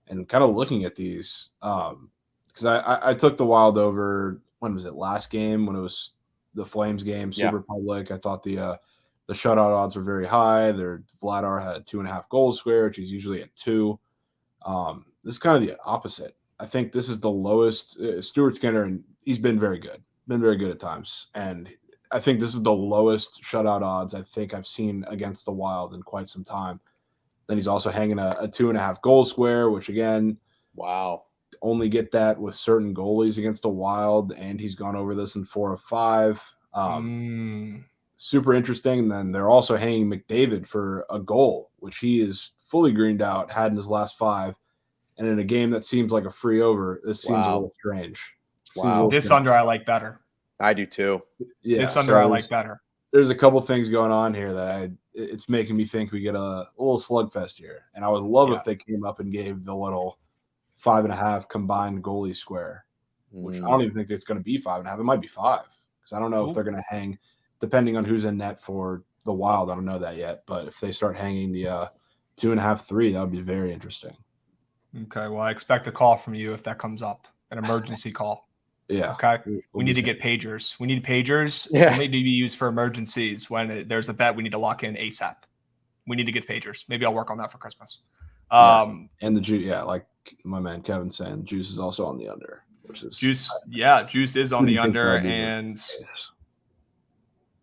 B: And kind of looking at these, because I took the Wild over, when was it, last game when it was the Flames game, super public. I thought the shutout odds were very high. Vladar had 2.5 goals square, which is usually at 2. This is kind of the opposite. I think this is the lowest. Stuart Skinner, and he's been very good at times. And I think this is the lowest shutout odds I think I've seen against the Wild in quite some time. Then he's also hanging a 2.5 goal square, which again, only get that with certain goalies against the Wild. And he's gone over this in 4 of 5. Super interesting. And then they're also hanging McDavid for a goal, which he is fully greened out, had in his last 5. And in a game that seems like a free over, this seems a little strange.
A: This under I like better.
C: I do too.
A: Yeah, this under I like better.
B: There's a couple things going on here that it's making me think we get a little slugfest here. And I would love if they came up and gave the little 5.5 combined goalie square, which I don't even think it's going to be 5.5. It might be 5 because I don't know if they're going to hang, depending on who's in net for the Wild. I don't know that yet. But if they start hanging the 2.5, 3, that would be very interesting.
A: Okay, well, I expect a call from you if that comes up, an emergency call.
B: Yeah.
A: Okay. We need to get pagers. We need pagers. They need to be used for emergencies. When there's a bet, we need to lock in ASAP. We need to get pagers. Maybe I'll work on that for Christmas.
B: And the juice, like my man Kevin's saying, juice is also on the under, which is
A: juice. Juice is on the under, and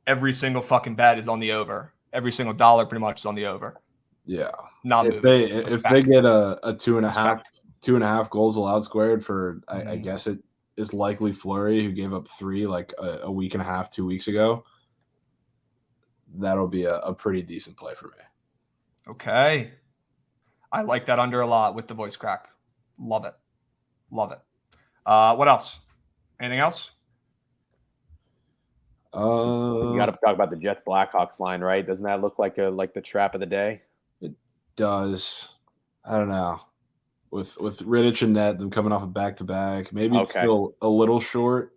A: every single fucking bet is on the over. Every single dollar pretty much is on the over.
B: Yeah.
A: Not
B: if they get a 2.5 goals allowed squared for I guess it is likely Fleury, who gave up 3 like a week and a half, 2 weeks ago. That'll be a pretty decent play for me.
A: Okay. I like that under a lot with the voice crack. Love it. What else? Anything else?
C: You got to talk about the Jets Blackhawks line, right? Doesn't that look like the trap of the day?
B: It does. I don't know. With Rittich and net, them coming off a back-to-back, maybe it's still a little short.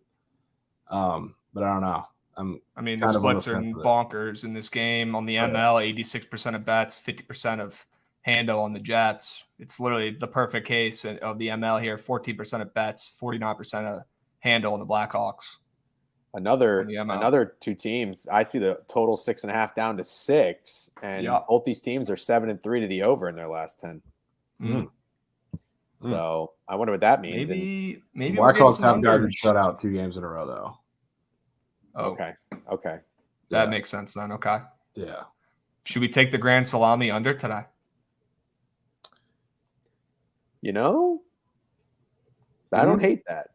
B: But I don't know.
A: The splits are bonkers in this game. On the ML, 86% of bets, 50% of handle on the Jets. It's literally the perfect case of the ML here. 14% of bets, 49% of handle on the Blackhawks.
C: Another 2 teams. I see the total 6.5 down to 6, and both these teams are 7-3 to the over in their last 10. So I wonder what that means.
A: Maybe
B: Blackhawks have gotten shut out 2 games in a row, though.
A: Oh,
C: okay.
A: That makes sense then. Okay.
B: Yeah.
A: Should we take the Grand Salami under today?
C: I don't hate that.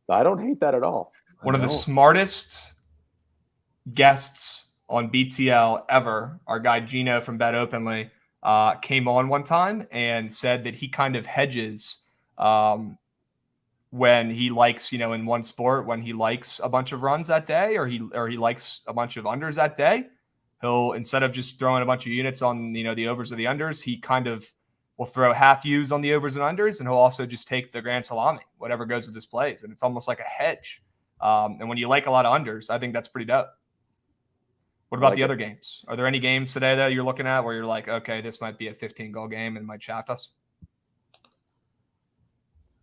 C: I don't hate that at all.
A: One of the smartest guests on BTL ever, our guy Gino from Bet Openly, came on one time and said that he kind of hedges when he likes, in one sport, when he likes a bunch of runs that day or he likes a bunch of unders that day, he'll, instead of just throwing a bunch of units on, the overs or the unders, he kind of will throw half U's on the overs and unders, and he'll also just take the grand salami, whatever goes with his plays. And it's almost like a hedge. And when you like a lot of unders, I think that's pretty dope. What about the other games? Are there any games today that you're looking at where you're like, okay, this might be a 15-goal game and might shaft us?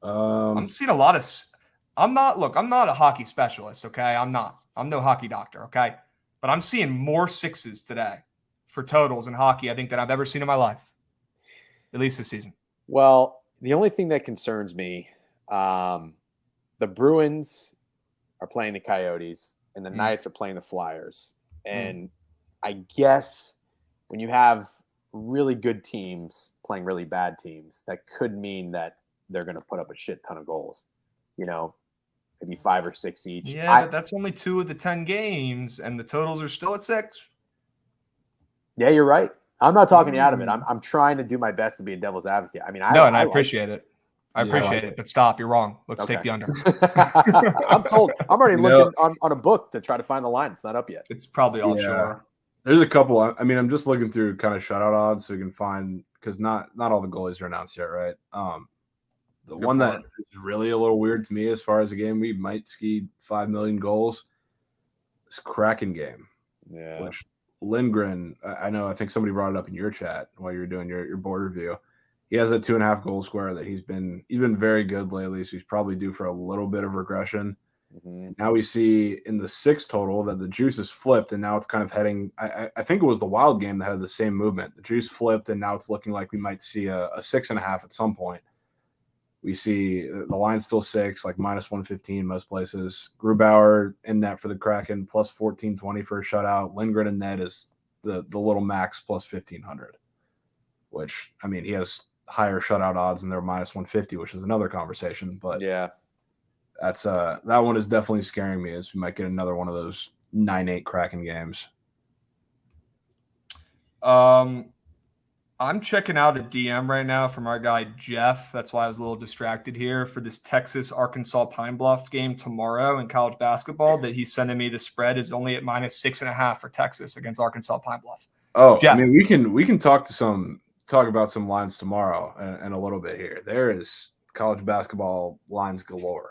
A: I'm seeing a lot of – I'm not a hockey specialist, okay? I'm not. I'm no hockey doctor, okay? But I'm seeing more sixes today for totals in hockey, I think, than I've ever seen in my life, at least this season.
C: Well, the only thing that concerns me, the Bruins are playing the Coyotes and the Knights are playing the Flyers. And I guess when you have really good teams playing really bad teams, that could mean that they're going to put up a shit ton of goals, maybe 5 or 6 each.
A: Yeah, but that's only 2 of the 10 games, and the totals are still at 6.
C: Yeah, you're right. I'm not talking you out of it. I'm trying to do my best to be a devil's advocate. I mean, I
A: appreciate it. I appreciate it, but stop. You're wrong. Let's take the under.
C: I'm sold. I'm already looking on a book to try to find the line. It's not up yet.
A: It's probably offshore.
B: There's a couple. I mean, I'm just looking through kind of shutout odds so we can find, because not all the goalies are announced yet, right? The one that is really a little weird to me as far as a game we might ski 5 million goals is Kraken game.
C: Yeah.
B: Which Lindgren, I think somebody brought it up in your chat while you were doing your board review. He has a 2.5 goal square that he's been very good lately, so he's probably due for a little bit of regression. Mm-hmm. Now we see in the 6 total that the juice is flipped, and now it's kind of heading. I think it was the Wild game that had the same movement. The juice flipped, and now it's looking like we might see a 6.5 at some point. We see the line's still 6, like minus 115 most places. Grubauer in net for the Kraken, plus 1420 for a shutout. Lindgren in net is the little max plus 1500, which, I mean, he has higher shutout odds and they're minus 150, which is another conversation. But
C: yeah,
B: that's that one is definitely scaring me, as we might get another one of those 9-8 Kraken games.
A: I'm checking out a DM right now from our guy Jeff. That's why I was a little distracted here for this Texas-Arkansas Pine Bluff game tomorrow in college basketball. That he's sending me the spread is only at minus 6.5 for Texas against Arkansas Pine Bluff.
B: Oh, Jeff. I mean, we can talk about some lines tomorrow and a little bit here. There is college basketball lines galore.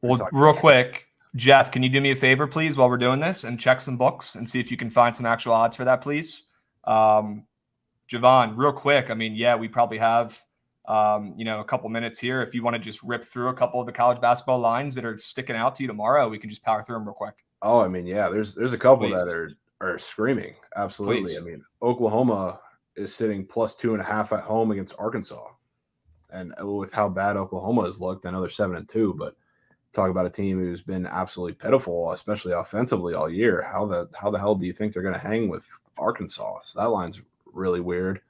A: Well, real quick, Jeff, can you do me a favor, please, while we're doing this, and check some books and see if you can find some actual odds for that, please? Jovan, real quick. I mean, yeah, we probably have, a couple minutes here. If you want to just rip through a couple of the college basketball lines that are sticking out to you tomorrow, we can just power through them real quick.
B: Oh, I mean, yeah, there's a couple that are screaming. Absolutely. Please. I mean, Oklahoma is sitting plus 2.5 at home against Arkansas. And with how bad Oklahoma has looked, I know they're 7-2, but talk about a team who's been absolutely pitiful, especially offensively all year. How the hell do you think they're going to hang with Arkansas? So that line's really weird.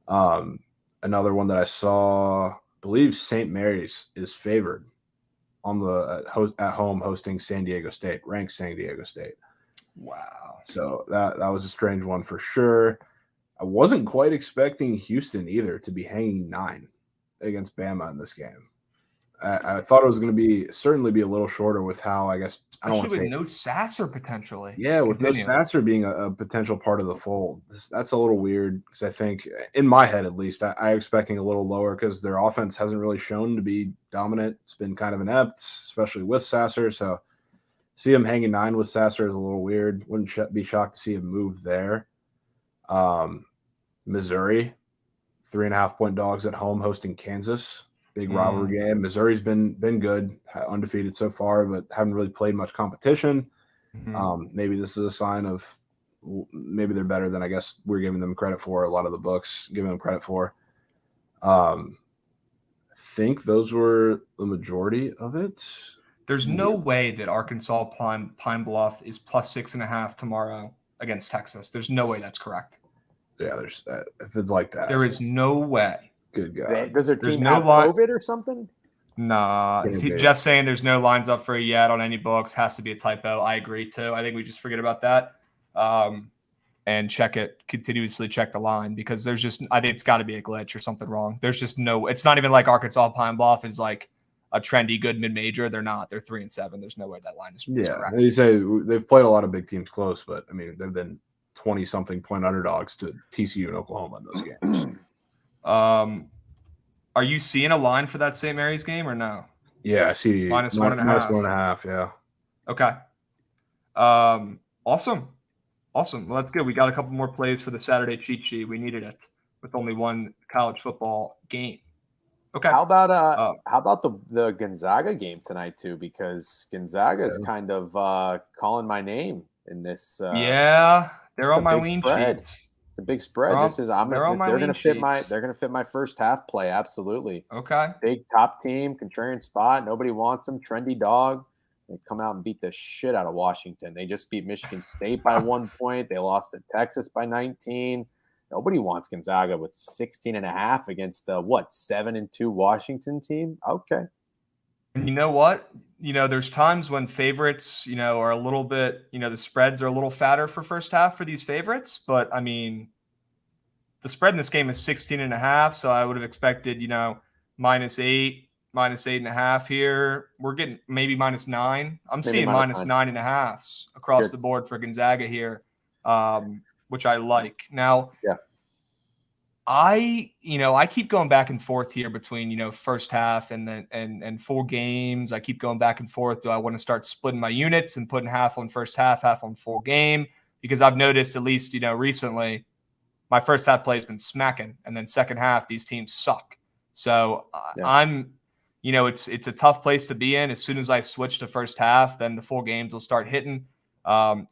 B: Another one that I saw, I believe St. Mary's is favored on the at home hosting San Diego State, ranked San Diego State.
A: Wow.
B: So that was a strange one for sure. I wasn't quite expecting Houston either to be hanging 9 against Bama in this game. I thought it was going to certainly be a little shorter with how, I guess,
A: especially with no Sasser potentially.
B: Yeah, with no Sasser being a potential part of the fold. That's a little weird because I think, in my head at least, I'm expecting a little lower because their offense hasn't really shown to be dominant. It's been kind of inept, especially with Sasser. So see him hanging 9 with Sasser is a little weird. Wouldn't be shocked to see him move there. Missouri, 3.5-point dogs at home hosting Kansas. Big rivalry game. Missouri's been good, undefeated so far, but haven't really played much competition. Maybe this is a sign of maybe they're better than I guess we're giving them credit for. A lot of the books giving them credit for. I think those were the majority of it.
A: There's no way that Arkansas Pine Bluff is plus 6.5 tomorrow against Texas. There's no way that's correct.
B: Yeah, there's that. If it's like that,
A: there is no way.
B: Good God.
C: Does their team have COVID or something?
A: Nah. Jeff's saying there's no lines up for it yet on any books. Has to be a typo. I agree, too. I think we just forget about that and continuously check the line because I think it's got to be a glitch or something wrong. There's just it's not even like Arkansas Pine Bluff is like a trendy good mid-major. They're not. They're 3-7. There's no way that line is correct.
B: You say they've played a lot of big teams close, but, I mean, they've been 20-something point underdogs to TCU and Oklahoma in those games.
A: Are you seeing a line for that St. Mary's game or no?
B: Yeah, I see.
A: -1.5.
B: -1.5, yeah.
A: Okay. Awesome. Well, that's good. We got a couple more plays for the Saturday cheat sheet. We needed it with only one college football game. Okay.
C: How about the Gonzaga game tonight too? Because Gonzaga is kind of calling my name in this.
A: Yeah, they're on my lean
C: spread.
A: sheets.
C: It's a big spread. They're going to fit my first half play. Absolutely.
A: Okay.
C: Big top team, contrarian spot. Nobody wants them. Trendy dog. They come out and beat the shit out of Washington. They just beat Michigan State by 1 point. They lost to Texas by 19. Nobody wants Gonzaga with 16.5 against the 7-2 Washington team. Okay.
A: And you know what? There's times when favorites, are a little bit, the spreads are a little fatter for first half for these favorites. But I mean, the spread in this game is 16.5. So I would have expected, -8, -8.5 here. We're getting maybe -9. I'm seeing -9.5s across the board for Gonzaga here, which I like. Now,
C: yeah.
A: I keep going back and forth here between, first half and full games. I keep going back and forth. Do I want to start splitting my units and putting half on first half, half on full game? Because I've noticed, at least, recently, my first half play has been smacking. And then second half, these teams suck. So I'm, it's a tough place to be in. As soon as I switch to first half, then the full games will start hitting.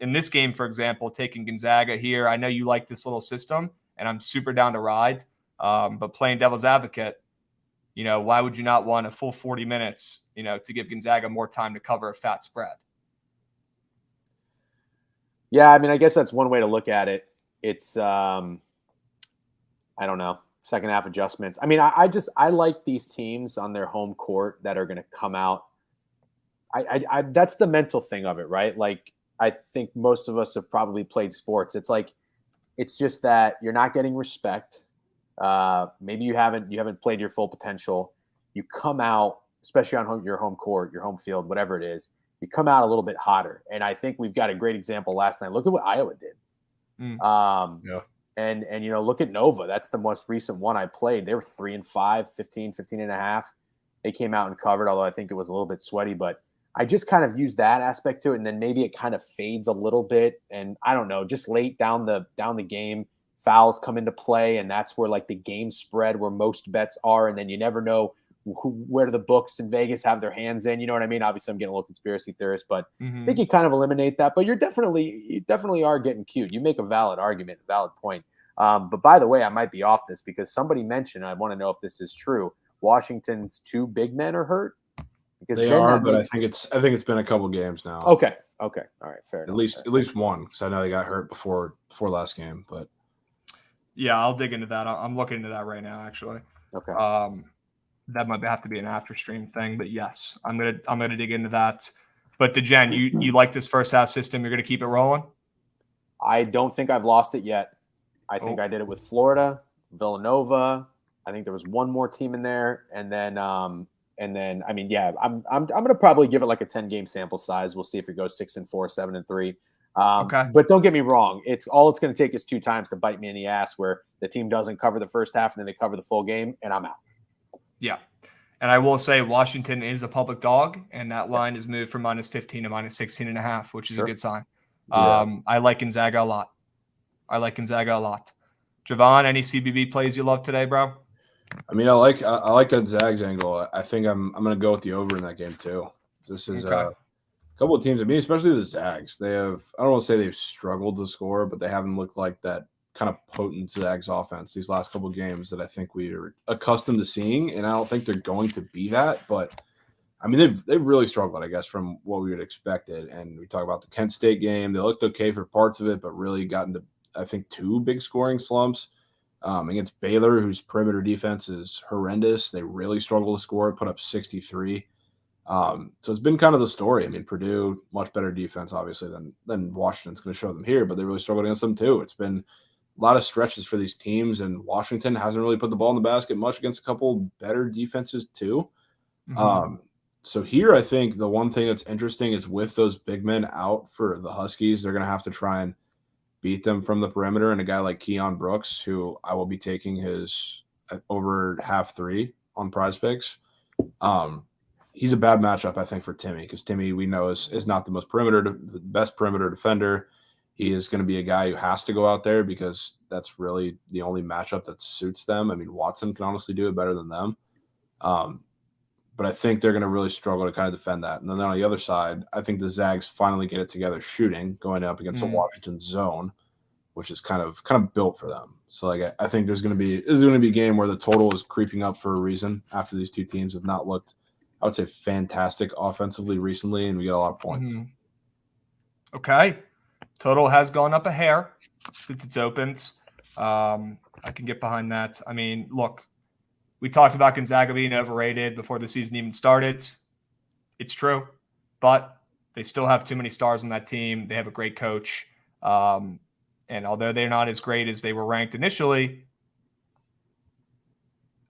A: In this game, for example, taking Gonzaga here, I know you like this little system, and I'm super down to ride. But playing devil's advocate, why would you not want a full 40 minutes, to give Gonzaga more time to cover a fat spread?
C: Yeah, I mean, I guess that's one way to look at it. It's, I don't know, second half adjustments. I mean, I like these teams on their home court that are going to come out. That's the mental thing of it, right? Like, I think most of us have probably played sports. It's just that you're not getting respect. Maybe you haven't played your full potential. You come out, especially on your home court, your home field, whatever it is, you come out a little bit hotter. And I think we've got a great example last night. Look at what Iowa did.
B: Yeah.
C: And look at Nova. That's the most recent one I played. They were 3-5, 15.5. They came out and covered, although I think it was a little bit sweaty, but I just kind of use that aspect to it, and then maybe it kind of fades a little bit. And I don't know, just late down the game, fouls come into play, and that's where like the game spread where most bets are, and then you never know where the books in Vegas have their hands in. You know what I mean? Obviously, I'm getting a little conspiracy theorist, but I think you kind of eliminate that. But you definitely are getting cute. You make a valid argument, a valid point. But by the way, I might be off this because somebody mentioned, I want to know if this is true, Washington's 2 big men are hurt.
B: Because they are, but I think it's been a couple games now.
C: Okay, all right, fair enough.
B: At least one, because I know they got hurt before last game. But
A: yeah, I'll dig into that. I'm looking into that right now, actually.
C: Okay.
A: That might have to be an after stream thing, but yes, I'm gonna dig into that. But Jen, you like this first half system? You're gonna keep it rolling?
C: I don't think I've lost it yet. I think I did it with Florida, Villanova. I think there was one more team in there, and then I mean, yeah, I'm gonna probably give it like a 10-game sample size. We'll see if it goes 6-4, 7-3.
A: Okay.
C: But don't get me wrong. It's going to take is 2 times to bite me in the ass where the team doesn't cover the first half and then they cover the full game, and I'm out.
A: Yeah. And I will say Washington is a public dog, and that line is moved from -15 to -16.5, which is a good sign. I like Gonzaga a lot. Jovan, any CBB plays you love today, bro?
B: I mean, I like that Zags angle. I think I'm going to go with the over in that game too. This is a couple of teams. I mean, especially the Zags. They have, I don't want to say they've struggled to score, but they haven't looked like that kind of potent Zags offense these last couple of games that I think we are accustomed to seeing. And I don't think they're going to be that. But I mean, they've really struggled, I guess, from what we would expected. And we talk about the Kent State game. They looked okay for parts of it, but really got into, I think, 2 big scoring slumps. Against Baylor, whose perimeter defense is horrendous. They really struggle to score, put up 63. So it's been kind of the story. I mean, Purdue, much better defense, obviously, than Washington's going to show them here, but they really struggled against them too. It's been a lot of stretches for these teams, and Washington hasn't really put the ball in the basket much against a couple better defenses too. So here, I think the one thing that's interesting is with those big men out for the Huskies, they're going to have to try and beat them from the perimeter, and a guy like Keon Brooks, who I will be taking his over half 3 on Prize Picks. He's a bad matchup, I think, for Timmy, because Timmy, we know, is not the best perimeter defender. He is going to be a guy who has to go out there because that's really the only matchup that suits them. I mean, Watson can honestly do it better than them. But I think they're going to really struggle to kind of defend that. And then on the other side, I think the Zags finally get it together shooting, going up against the Washington zone, which is kind of built for them. So like I think this is going to be a game where the total is creeping up for a reason after these two teams have not looked, I would say, fantastic offensively recently, and we get a lot of points.
A: Okay. Total has gone up a hair since it's opened. I can get behind that. I mean, look, we talked about Gonzaga being overrated before the season even started. It's true, but they still have too many stars on that team. They have a great coach. And although they're not as great as they were ranked initially,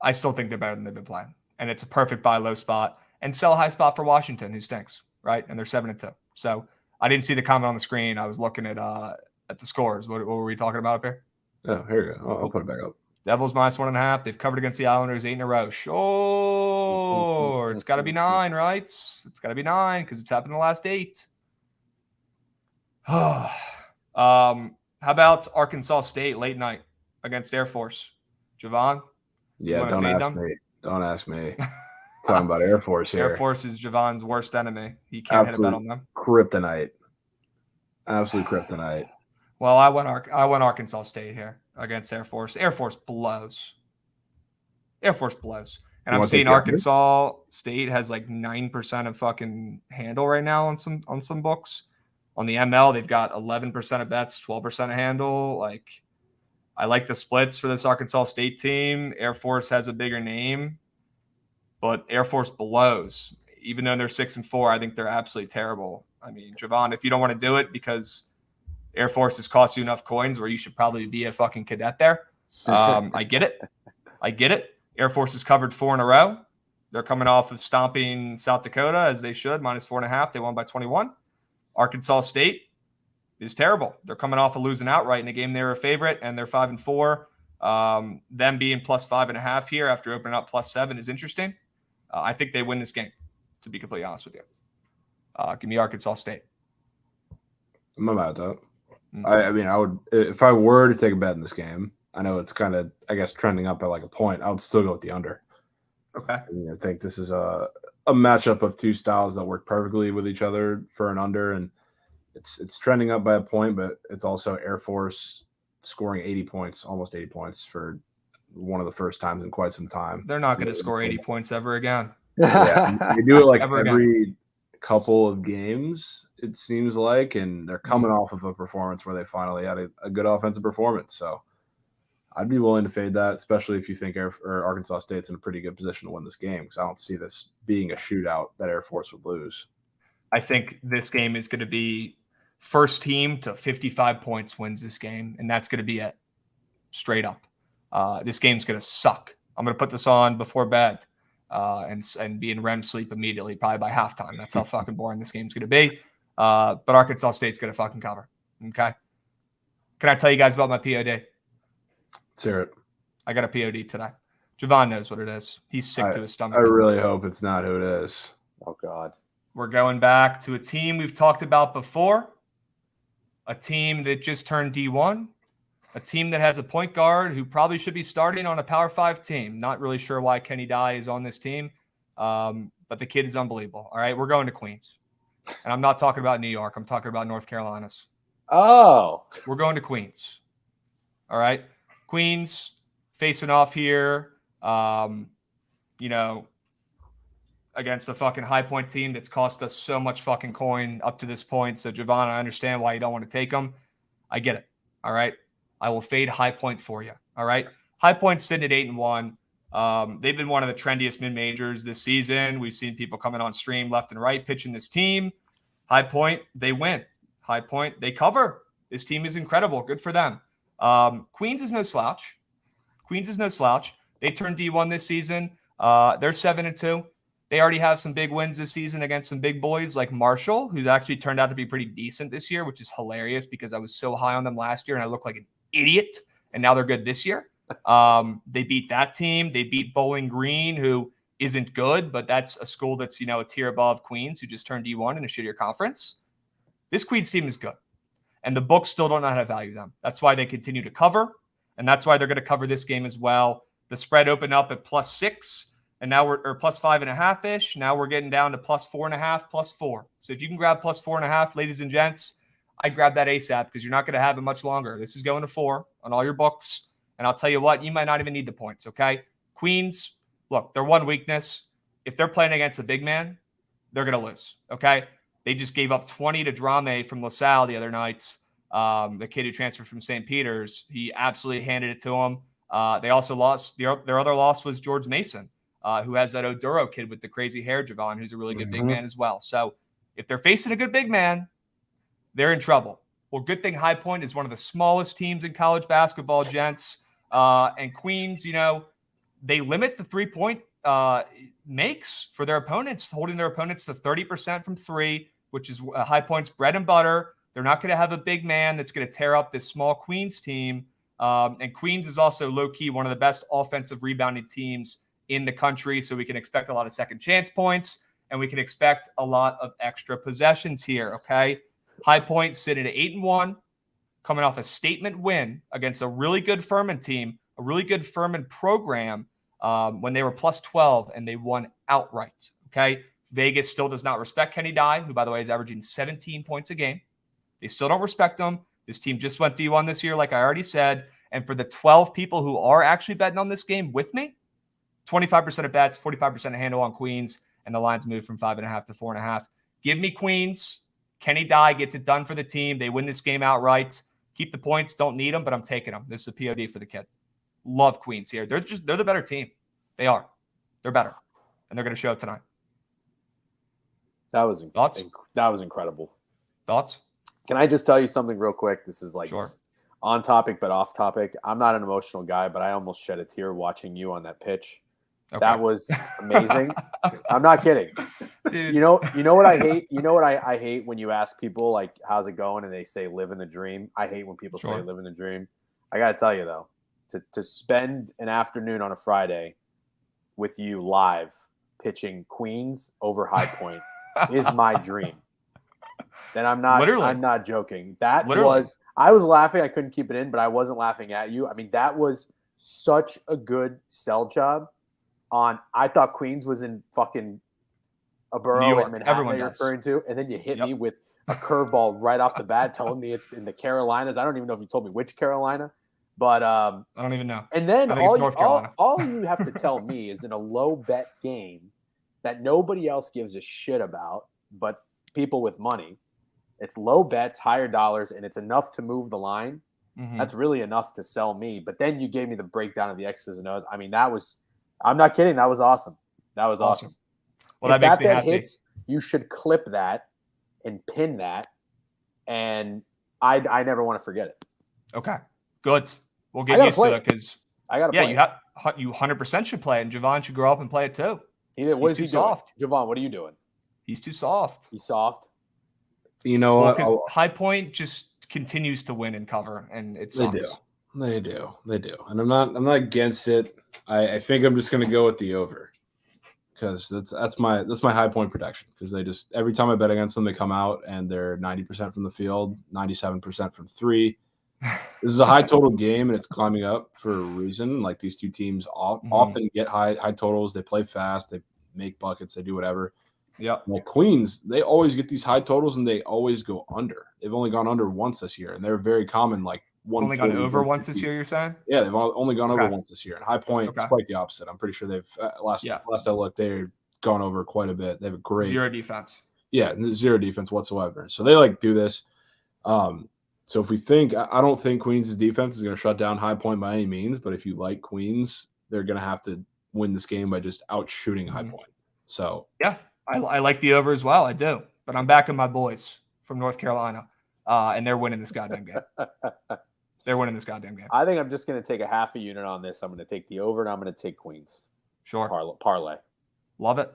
A: I still think they're better than they've been playing. And it's a perfect buy low spot and sell high spot for Washington, who stinks, right? And they're 7-2. So I didn't see the comment on the screen. I was looking at the scores. What were we talking about up here?
B: Oh, here you go. I'll put it back up.
A: Devils -1.5. They've covered against the Islanders 8 in a row. Sure. It's got to be 9, right? It's got to be 9 because it's happened in the last 8. How about Arkansas State late night against Air Force? Jovan?
B: Yeah, don't ask me. Don't ask me. Talking about Air Force here.
A: Air Force is Jovan's worst enemy. He can't hit a bet on them.
B: Kryptonite. Absolute kryptonite.
A: Well, I went Arkansas State here against Air Force. Air Force blows. Air Force blows. And I'm seeing Arkansas State has like 9% of fucking handle right now on some books. On the ML, they've got 11% of bets, 12% of handle. Like, I like the splits for this Arkansas State team. Air Force has a bigger name, but Air Force blows. Even though they're 6-4, I think they're absolutely terrible. I mean, Jovan, if you don't want to do it because Air Force has cost you enough coins where you should probably be a fucking cadet there, I get it. I get it. Air Force has covered 4 in a row. They're coming off of stomping South Dakota, as they should, -4.5. They won by 21. Arkansas State is terrible. They're coming off of losing outright in a game they were a favorite, and they're 5-4. Them being +5.5 here after opening up +7 is interesting. I think they win this game, to be completely honest with you. Give me Arkansas State.
B: I'm not mad at that. I mean, I would, if I were to take a bet in this game, I know it's kind of, I guess, trending up by like a point, I would still go with the under.
A: Okay.
B: I mean, I think this is a matchup of two styles that work perfectly with each other for an under, and it's trending up by a point, but it's also Air Force scoring 80 points, almost 80 points for one of the first times in quite some time.
A: They're not going to score 80 points ever again.
B: Yeah, they do it like every couple of games, it seems like, and they're coming off of a performance where they finally had a good offensive performance. So I'd be willing to fade that, especially if you think Arkansas State's in a pretty good position to win this game, because I don't see this being a shootout that Air Force would lose.
A: I think this game is going to be first team to 55 points wins this game, and that's going to be it, straight up. This game's going to suck. I'm going to put this on before bed and be in REM sleep immediately, probably by halftime. That's how fucking boring this game's going to be. But Arkansas State's going to fucking cover. Okay? Can I tell you guys about my POD?
B: Let's hear it.
A: I got a POD today. Jovan knows what it is. He's sick to his stomach.
B: I really hope it's not who it is.
C: Oh, God.
A: We're going back to a team we've talked about before, a team that just turned D1, a team that has a point guard who probably should be starting on a Power 5 team. Not really sure why Kenny Dye is on this team, but the kid is unbelievable. All right, we're going to Queens. And I'm not talking about New York. I'm talking about North Carolina's.
C: Oh.
A: We're going to Queens. All right. Queens facing off here, against a fucking High Point team that's cost us so much fucking coin up to this point. So, Jovan, I understand why you don't want to take them. I get it. All right. I will fade High Point for you. All right. High Point's sitting at 8-1. They've been one of the trendiest mid-majors this season. We've seen people coming on stream left and right pitching this team. High Point, they win. High Point, they cover. This team is incredible. Good for them. Queens is no slouch. They turned D1 this season. They're 7-2. They already have some big wins this season against some big boys like Marshall, who's actually turned out to be pretty decent this year, which is hilarious because I was so high on them last year and I looked like an idiot, and now they're good this year. They beat that team. They beat Bowling Green, who isn't good, but that's a school that's, a tier above Queens, who just turned D1 in a shittier conference. This Queens team is good. And the books still don't know how to value them. That's why they continue to cover. And that's why they're going to cover this game as well. The spread opened up at +6. And now we're +5.5-ish. Now we're getting down to +4.5, +4. So if you can grab +4.5, ladies and gents, I grab that ASAP because you're not going to have it much longer. This is going to 4 on all your books. And I'll tell you what, you might not even need the points, okay? Queens, look, their one weakness, if they're playing against a big man, they're going to lose, okay? They just gave up 20 to Drame from LaSalle the other night. The kid who transferred from St. Peter's, he absolutely handed it to them. They also lost. Their other loss was George Mason, who has that Oduro kid with the crazy hair, Jovan, who's a really good big man as well. So if they're facing a good big man, they're in trouble. Well, good thing High Point is one of the smallest teams in college basketball, gents. And Queens, they limit the 3-point makes for their opponents, holding their opponents to 30% from 3, which is High Point's bread and butter. They're not going to have a big man that's going to tear up this small Queens team. And Queens is also low-key one of the best offensive rebounding teams in the country, so we can expect a lot of second chance points, and we can expect a lot of extra possessions here, okay? High Point sitting at 8-1, coming off a statement win against a really good Furman team, a really good Furman program when they were +12, and they won outright, okay? Vegas still does not respect Kenny Dye, who, by the way, is averaging 17 points a game. They still don't respect him. This team just went D1 this year, like I already said. And for the 12 people who are actually betting on this game with me, 25% of bets, 45% of handle on Queens, and the lines moved from 5.5 to 4.5. Give me Queens. Kenny Dye gets it done for the team. They win this game outright. Keep the points. Don't need them, but I'm taking them. This is a POD for the kid. Love Queens here. They're the better team. They are. They're better. And they're going to show it tonight.
C: That was
A: Thoughts?
C: That was incredible.
A: Thoughts?
C: Can I just tell you something real quick? This is like
A: Sure.
C: On topic, but off topic. I'm not an emotional guy, but I almost shed a tear watching you on that pitch. Okay. That was amazing. I'm not kidding. Dude. You know what I hate? You know what I hate when you ask people, like, how's it going? And they say, live in the dream. I hate when people say live in the dream. I got to tell you, though, to spend an afternoon on a Friday with you live pitching Queens over High Point is my dream. And I'm not joking. That was, I was laughing. I couldn't keep it in, but I wasn't laughing at you. I mean, that was such a good sell job I thought Queens was in fucking a borough in Manhattan that you're referring to. And then you hit me with a curveball right off the bat, telling me it's in the Carolinas. I don't even know if you told me which Carolina, but I
A: don't even know.
C: And then all you have to tell me is in a low bet game that nobody else gives a shit about, but people with money. It's low bets, higher dollars, and it's enough to move the line. Mm-hmm. That's really enough to sell me. But then you gave me the breakdown of the X's and O's. I mean, I'm not kidding. That was awesome. That was awesome.
A: Well, that makes me happy.
C: Hits, you should clip that and pin that. And I never want to forget it.
A: Okay, good. We'll get used to it because
C: I got to play.
A: You 100% should play it, and Jovan should grow up and play it too.
C: He's too soft. Jovan, what are you doing?
A: He's too soft.
C: He's soft.
B: You know what?
A: Because High Point just continues to win and cover, and it sucks.
B: They do. And I'm not against it. I think I'm just going to go with the over because that's my High Point prediction. Because they just every time I bet against them, they come out and they're 90% from the field, 97% from 3. This is a high total game, and it's climbing up for a reason. Like these two teams often get high totals. They play fast. They make buckets. They do whatever.
A: Yeah.
B: Like Queens, they always get these high totals and they always go under. They've only gone under once this year, and they're very common. Like
A: only gone over once this year. You're saying?
B: Yeah, they've only gone over once this year. And High Point is quite the opposite. I'm pretty sure they've last I looked, they've gone over quite a bit. They have a great
A: 0 defense.
B: Yeah, 0 defense whatsoever. So they do this. So if we think, I don't think Queens' defense is going to shut down High Point by any means. But if you like Queens, they're going to have to win this game by just out shooting High Point. So
A: yeah. I like the over as well. I do. But I'm backing my boys from North Carolina, and they're winning this goddamn game. They're winning this goddamn game.
C: I think I'm just going to take a half a unit on this. I'm going to take the over, and I'm going to take Queens.
A: Sure.
C: Parlay.
A: Love it.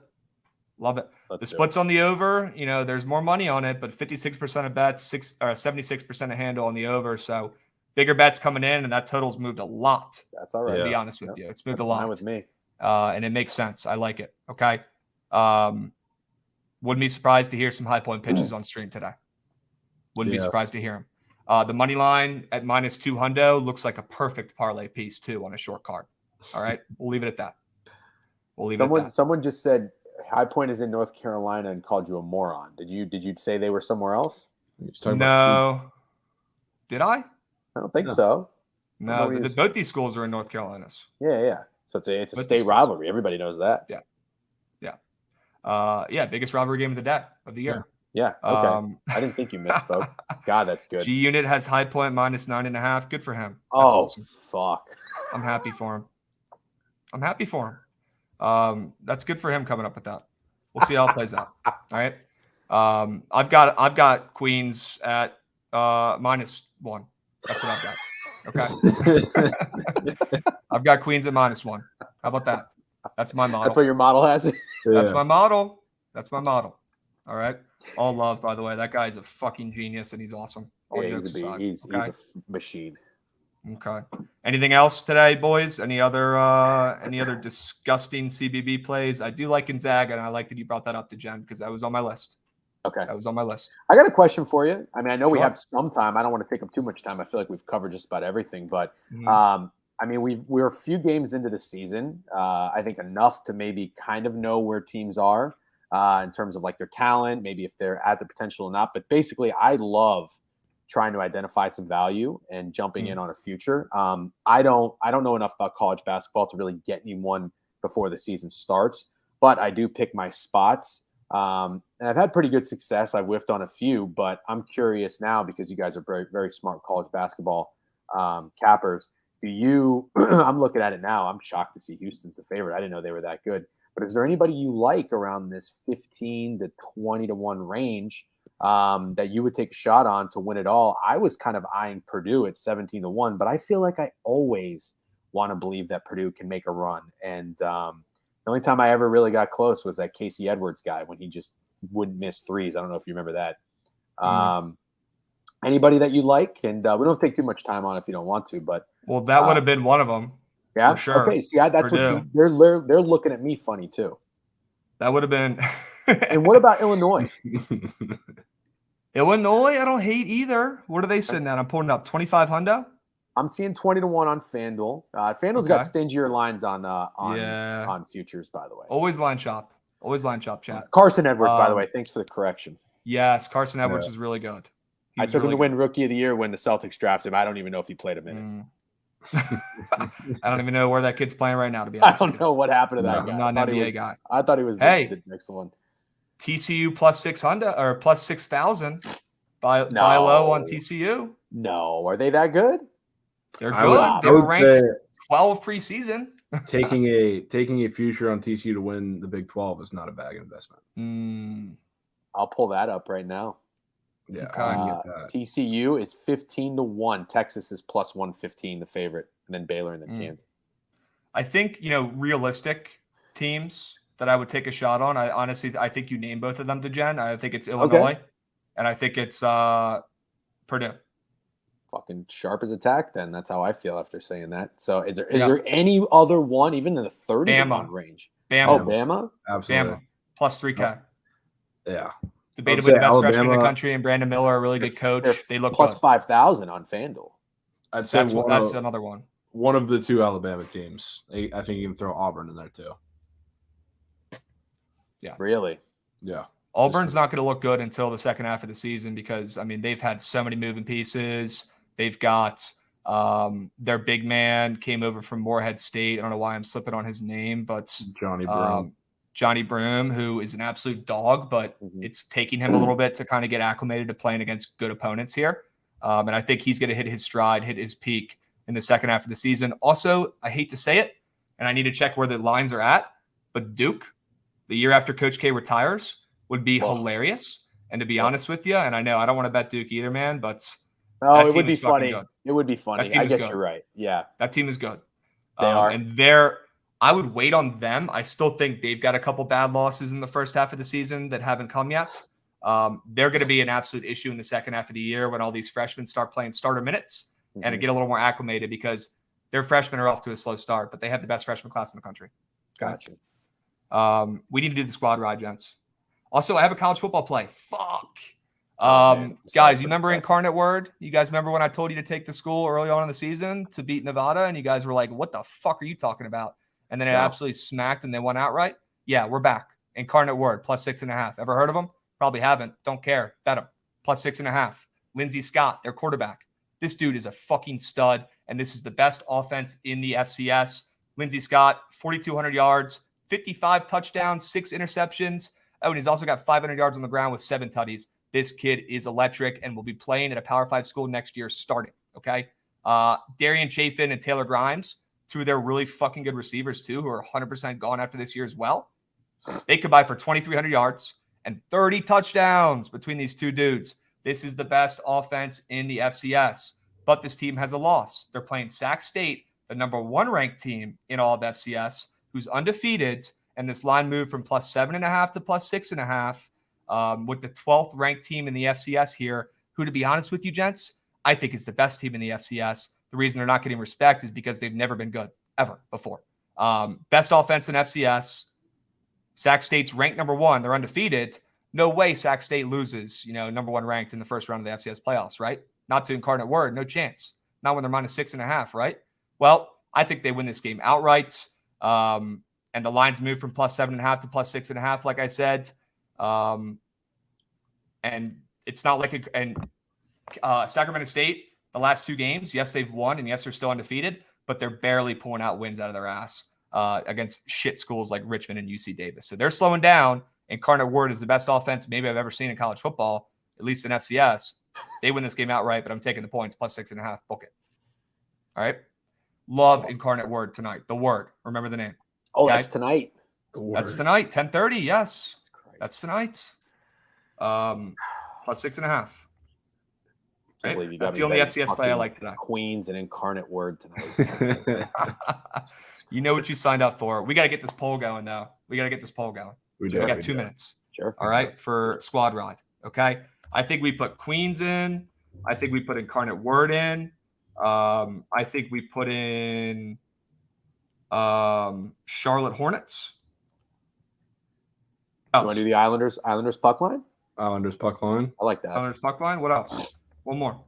A: The splits on the over, there's more money on it, but 56% of bets, 76% of handle on the over. So bigger bets coming in, and that total's moved a lot.
C: That's all right.
A: To be honest with you, it's moved a lot.
C: Fine with me.
A: And it makes sense. I like it. Okay. Wouldn't be surprised to hear some high point pitches on stream today. Wouldn't be surprised to hear them. The money line at -200 looks like a perfect parlay piece too on a short card. All right, we'll leave it at that.
C: Someone just said High Point is in North Carolina and called you a moron. Did you say they were somewhere else?
A: No. Did I?
C: I don't think so.
A: No, both these schools are in North Carolinas.
C: Yeah. So it's a state rivalry. Everybody knows that.
A: Yeah. Biggest rivalry game of the year.
C: Yeah. Okay. I didn't think you misspoke. God, that's good.
A: G Unit has High Point -9.5. Good for him.
C: That's awesome. Fuck.
A: I'm happy for him. That's good for him coming up with that. We'll see how it plays out. All right. I've got Queens at -1. That's what I've got. Okay. I've got Queens at -1. How about that? That's my model.
C: That's what your model has.
A: That's my model. All right. All love, by the way. That guy's a fucking genius, and he's awesome.
C: He's a machine.
A: Okay. Anything else today, boys? Any other disgusting CBB plays? I do like Gonzaga, and I like that you brought that up to Jen because that was on my list.
C: Okay.
A: That was on my list.
C: I got a question for you. I mean, I know we have some time. I don't want to take up too much time. I feel like we've covered just about everything, but I mean, we're a few games into the season. I think enough to maybe kind of know where teams are in terms of like their talent, maybe if they're at the potential or not. But basically, I love trying to identify some value and jumping in on a future. I don't know enough about college basketball to really get anyone before the season starts, but I do pick my spots. And I've had pretty good success. I've whiffed on a few, but I'm curious now because you guys are very, very smart college basketball cappers. I'm looking at it now. I'm shocked to see Houston's the favorite. I didn't know they were that good. But is there anybody you like around this 15 to 20 to 1 range that you would take a shot on to win it all? I was kind of eyeing Purdue at 17 to 1, but I feel like I always want to believe that Purdue can make a run. And the only time I ever really got close was that Casey Edwards guy when he just wouldn't miss threes. I don't know if you remember that. Anybody that you like? And we don't take too much time on it if you don't want to, but
A: that would have been one of them.
C: Yeah,
A: for sure.
C: Okay, see, that's
A: Purdue.
C: What they're looking at me funny too.
A: That would have been.
C: And what about Illinois?
A: Illinois, I don't hate either. What are they sitting at? I'm pulling up 2,500.
C: I'm seeing 20 to 1 on FanDuel. FanDuel's got stingier lines on futures, by the way.
A: Always line shop, chat.
C: Carson Edwards, by the way. Thanks for the correction.
A: Yes, Carson Edwards is really good.
C: I took him to win Rookie of the Year when the Celtics drafted him. I don't even know if he played a minute.
A: I don't even know where that kid's playing right now, to be honest.
C: I don't know what happened to that guy.
A: I'm not an NBA guy.
C: I thought he was the next one.
A: TCU +600 or +6,000. Buy low on TCU.
C: No, are they that good?
A: They're good. They were ranked 12 preseason.
B: taking a future on TCU to win the Big 12 is not a bad investment.
C: I'll pull that up right now.
B: Yeah,
C: TCU is 15 to 1. Texas is +115, the favorite, and then Baylor and then Kansas.
A: I think realistic teams that I would take a shot on. I think you named both of them to Jen. I think it's Illinois, and I think it's Purdue.
C: Fucking sharp as a tack. Then that's how I feel after saying that. So is there any other one even in the 30 range?
A: Bama.
C: Oh, Bama.
B: Absolutely.
A: Bama +3K.
B: Yeah.
A: Debatably the best freshman in the country, and Brandon Miller, a really good coach. They look
C: plus 5,000 on FanDuel.
B: I'd say
A: that's another one.
B: One of the two Alabama teams. I think you can throw Auburn in there too.
A: Yeah.
C: Really?
B: Yeah.
A: Auburn's not going to look good until the second half of the season because, I mean, they've had so many moving pieces. They've got their big man came over from Morehead State. I don't know why I'm slipping on his name, but Johnny Broome, who is an absolute dog, but it's taking him a little bit to kind of get acclimated to playing against good opponents here. And I think he's going to hit his stride, hit his peak in the second half of the season. Also, I hate to say it, and I need to check where the lines are at, but Duke, the year after Coach K retires, would be hilarious. And to be honest with you, and I know I don't want to bet Duke either, man, but
C: it would be funny. It would be funny. I guess you're right. Yeah.
A: That team is good.
C: They are.
A: And I would wait on them. I still think they've got a couple bad losses in the first half of the season that haven't come yet. They're going to be an absolute issue in the second half of the year when all these freshmen start playing starter minutes. and to get a little more acclimated because their freshmen are off to a slow start, but they have the best freshman class in the country. Okay?
C: Gotcha.
A: We need to do the squad ride, gents. Also, I have a college football play. Fuck. Guys, you remember Incarnate Word? You guys remember when I told you to take the school early on in the season to beat Nevada? And you guys were like, what the fuck are you talking about? And then it absolutely smacked and they won outright. Yeah, we're back. Incarnate Word, +6.5. Ever heard of them? Probably haven't. Don't care. Bet them. +6.5. Lindsey Scott, their quarterback. This dude is a fucking stud, and this is the best offense in the FCS. Lindsey Scott, 4,200 yards, 55 touchdowns, 6 interceptions. Oh, and he's also got 500 yards on the ground with 7 tutties. This kid is electric and will be playing at a Power 5 school next year starting, okay? Darian Chafin and Taylor Grimes, 2 of their really fucking good receivers too, who are 100% gone after this year as well. They could buy for 2,300 yards and 30 touchdowns between these 2 dudes. This is the best offense in the FCS. But this team has a loss. They're playing Sac State, the number 1 ranked team in all of FCS, who's undefeated. And this line moved from +7.5 to +6.5 with the 12th ranked team in the FCS here, who, to be honest with you, gents, I think is the best team in the FCS. The reason they're not getting respect is because they've never been good, ever, before. Best offense in FCS. Sac State's ranked number 1. They're undefeated. No way Sac State loses, number 1 ranked in the first round of the FCS playoffs, right? Not to Incarnate Word, no chance. Not when they're -6.5, right? Well, I think they win this game outright. And the lines move from +7.5 to +6.5, like I said. And it's not like Sacramento State, the last 2 games, yes, they've won, and yes, they're still undefeated, but they're barely pulling out wins out of their ass against shit schools like Richmond and UC Davis. So they're slowing down. Incarnate Word is the best offense maybe I've ever seen in college football, at least in FCS. They win this game outright, but I'm taking the points, +6.5. Book it. All right. Love Incarnate Word tonight. The Word. Remember the name.
C: Oh, okay? That's tonight.
A: That's tonight. 10:30. Yes. That's tonight. +6.5. Right? That's the only FCS play I like tonight.
C: Queens and Incarnate Word tonight.
A: You know what you signed up for. We got to get this poll going, though. We got 2 minutes.
C: Sure.
A: All right, for squad ride. Okay. I think we put Queens in. I think we put Incarnate Word in. I think we put in Charlotte Hornets.
C: You want to do the Islanders puck line?
B: Islanders puck line.
C: I like that.
A: Islanders puck line. What else? One more.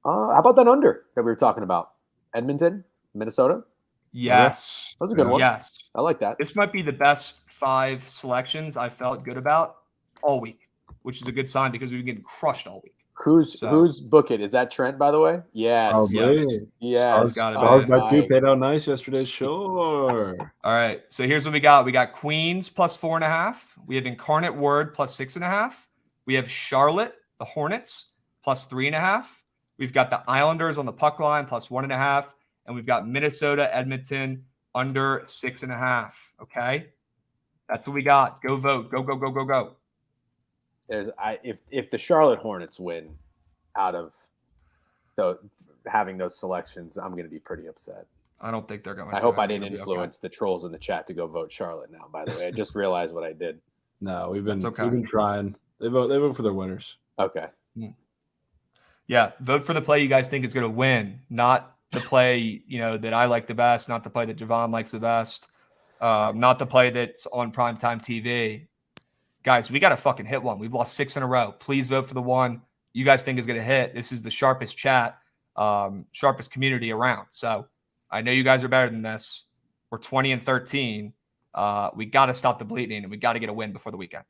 C: How about that under that we were talking about? Edmonton, Minnesota?
A: Yes.
C: That was a good one.
A: Yes.
C: I like that.
A: This might be the best 5 selections I felt good about all week, which is a good sign because we've been getting crushed all week.
C: Who's book it? Is that Trent, by the way? Yes.
B: Oh,
C: yes.
B: Yes. Stars by 2 paid out nice yesterday. Sure.
A: All right. So here's what we got. We got Queens +4.5. We have Incarnate Word +6.5. We have Charlotte, the Hornets, +3.5. We've got the Islanders on the puck line +1.5. And we've got Minnesota, Edmonton under 6.5. Okay. That's what we got. Go vote. Go.
C: If the Charlotte Hornets win out of having those selections, I'm going to be pretty upset.
A: I don't think they're going to.
C: I hope I didn't influence the trolls in the chat to go vote Charlotte now, by the way. I just realized what I did.
B: No, we've been trying. They vote for their winners.
C: Okay.
A: Yeah, vote for the play you guys think is going to win, not the play that I like the best, not the play that Jovan likes the best, not the play that's on primetime TV. Guys, we got to fucking hit one. We've lost 6 in a row. Please vote for the one you guys think is going to hit. This is the sharpest chat, sharpest community around. So I know you guys are better than this. We're 20-13. We got to stop the bleeding, and we got to get a win before the weekend.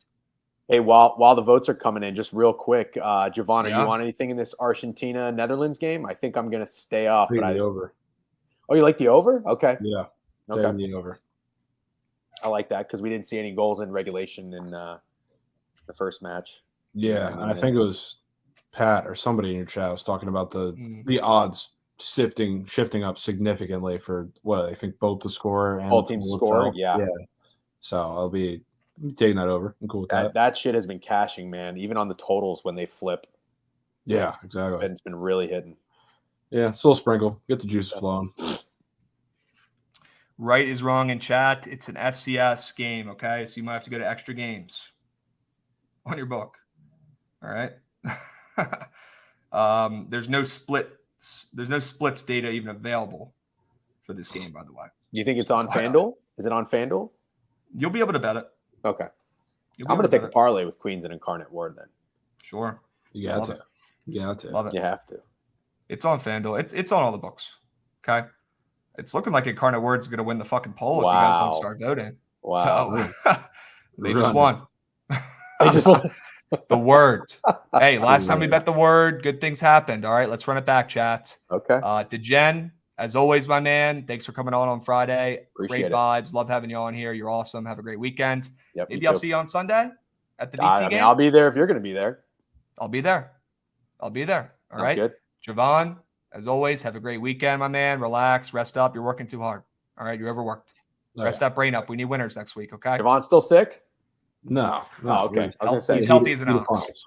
C: Hey, while the votes are coming in, just real quick, Jovan, are you on anything in this Argentina-Netherlands game? I think I'm going to stay off.
B: The over.
C: Oh, you like the over? Okay.
B: Yeah.
C: Okay.
B: The over.
C: I like that because we didn't see any goals in regulation in the first match.
B: Yeah, and I think it was Pat or somebody in your chat was talking about the odds shifting up significantly for what I think both the scorer and
C: both teams score. Yeah.
B: So I'll be taking that over. I'm cool with that.
C: That shit has been cashing, man. Even on the totals when they flip.
B: Yeah, exactly.
C: It's been really hitting.
B: Yeah, it's a little sprinkle. Get the juice flowing.
A: Right is wrong in chat. It's an FCS game, okay? So you might have to go to extra games on your book. All right. There's no splits. There's no splits data even available for this game, by the way.
C: Do you think it's on FanDuel? Is it on FanDuel?
A: You'll be able to bet it.
C: Okay. I'm going to take a parlay with Queens and Incarnate Word then.
A: Sure.
B: You got to. You got to.
A: Love it.
C: You have to.
A: It's on FanDuel. It's on all the books. Okay. It's looking like Incarnate Word's going to win the fucking poll if you guys don't start voting.
C: Wow.
A: So they just won.
C: They just won.
A: The Word. Hey, last time we bet the Word, good things happened. All right, let's run it back, chat.
C: Okay.
A: DeGen, as always, my man, thanks for coming on Friday.
C: Appreciate
A: great vibes. Love having you on here. You're awesome. Have a great weekend.
C: Yep,
A: Maybe I'll see you on Sunday at the DT game.
C: I'll be there if you're going to be there.
A: I'll be there. All right.
C: Good.
A: Jovan, as always, have a great weekend, my man. Relax, rest up. You're working too hard. All right, you're overworked. Rest that brain up. We need winners next week, okay?
C: Jovan's still sick?
B: No.
C: Oh, okay. I was going to say
A: he's healthy as an ox.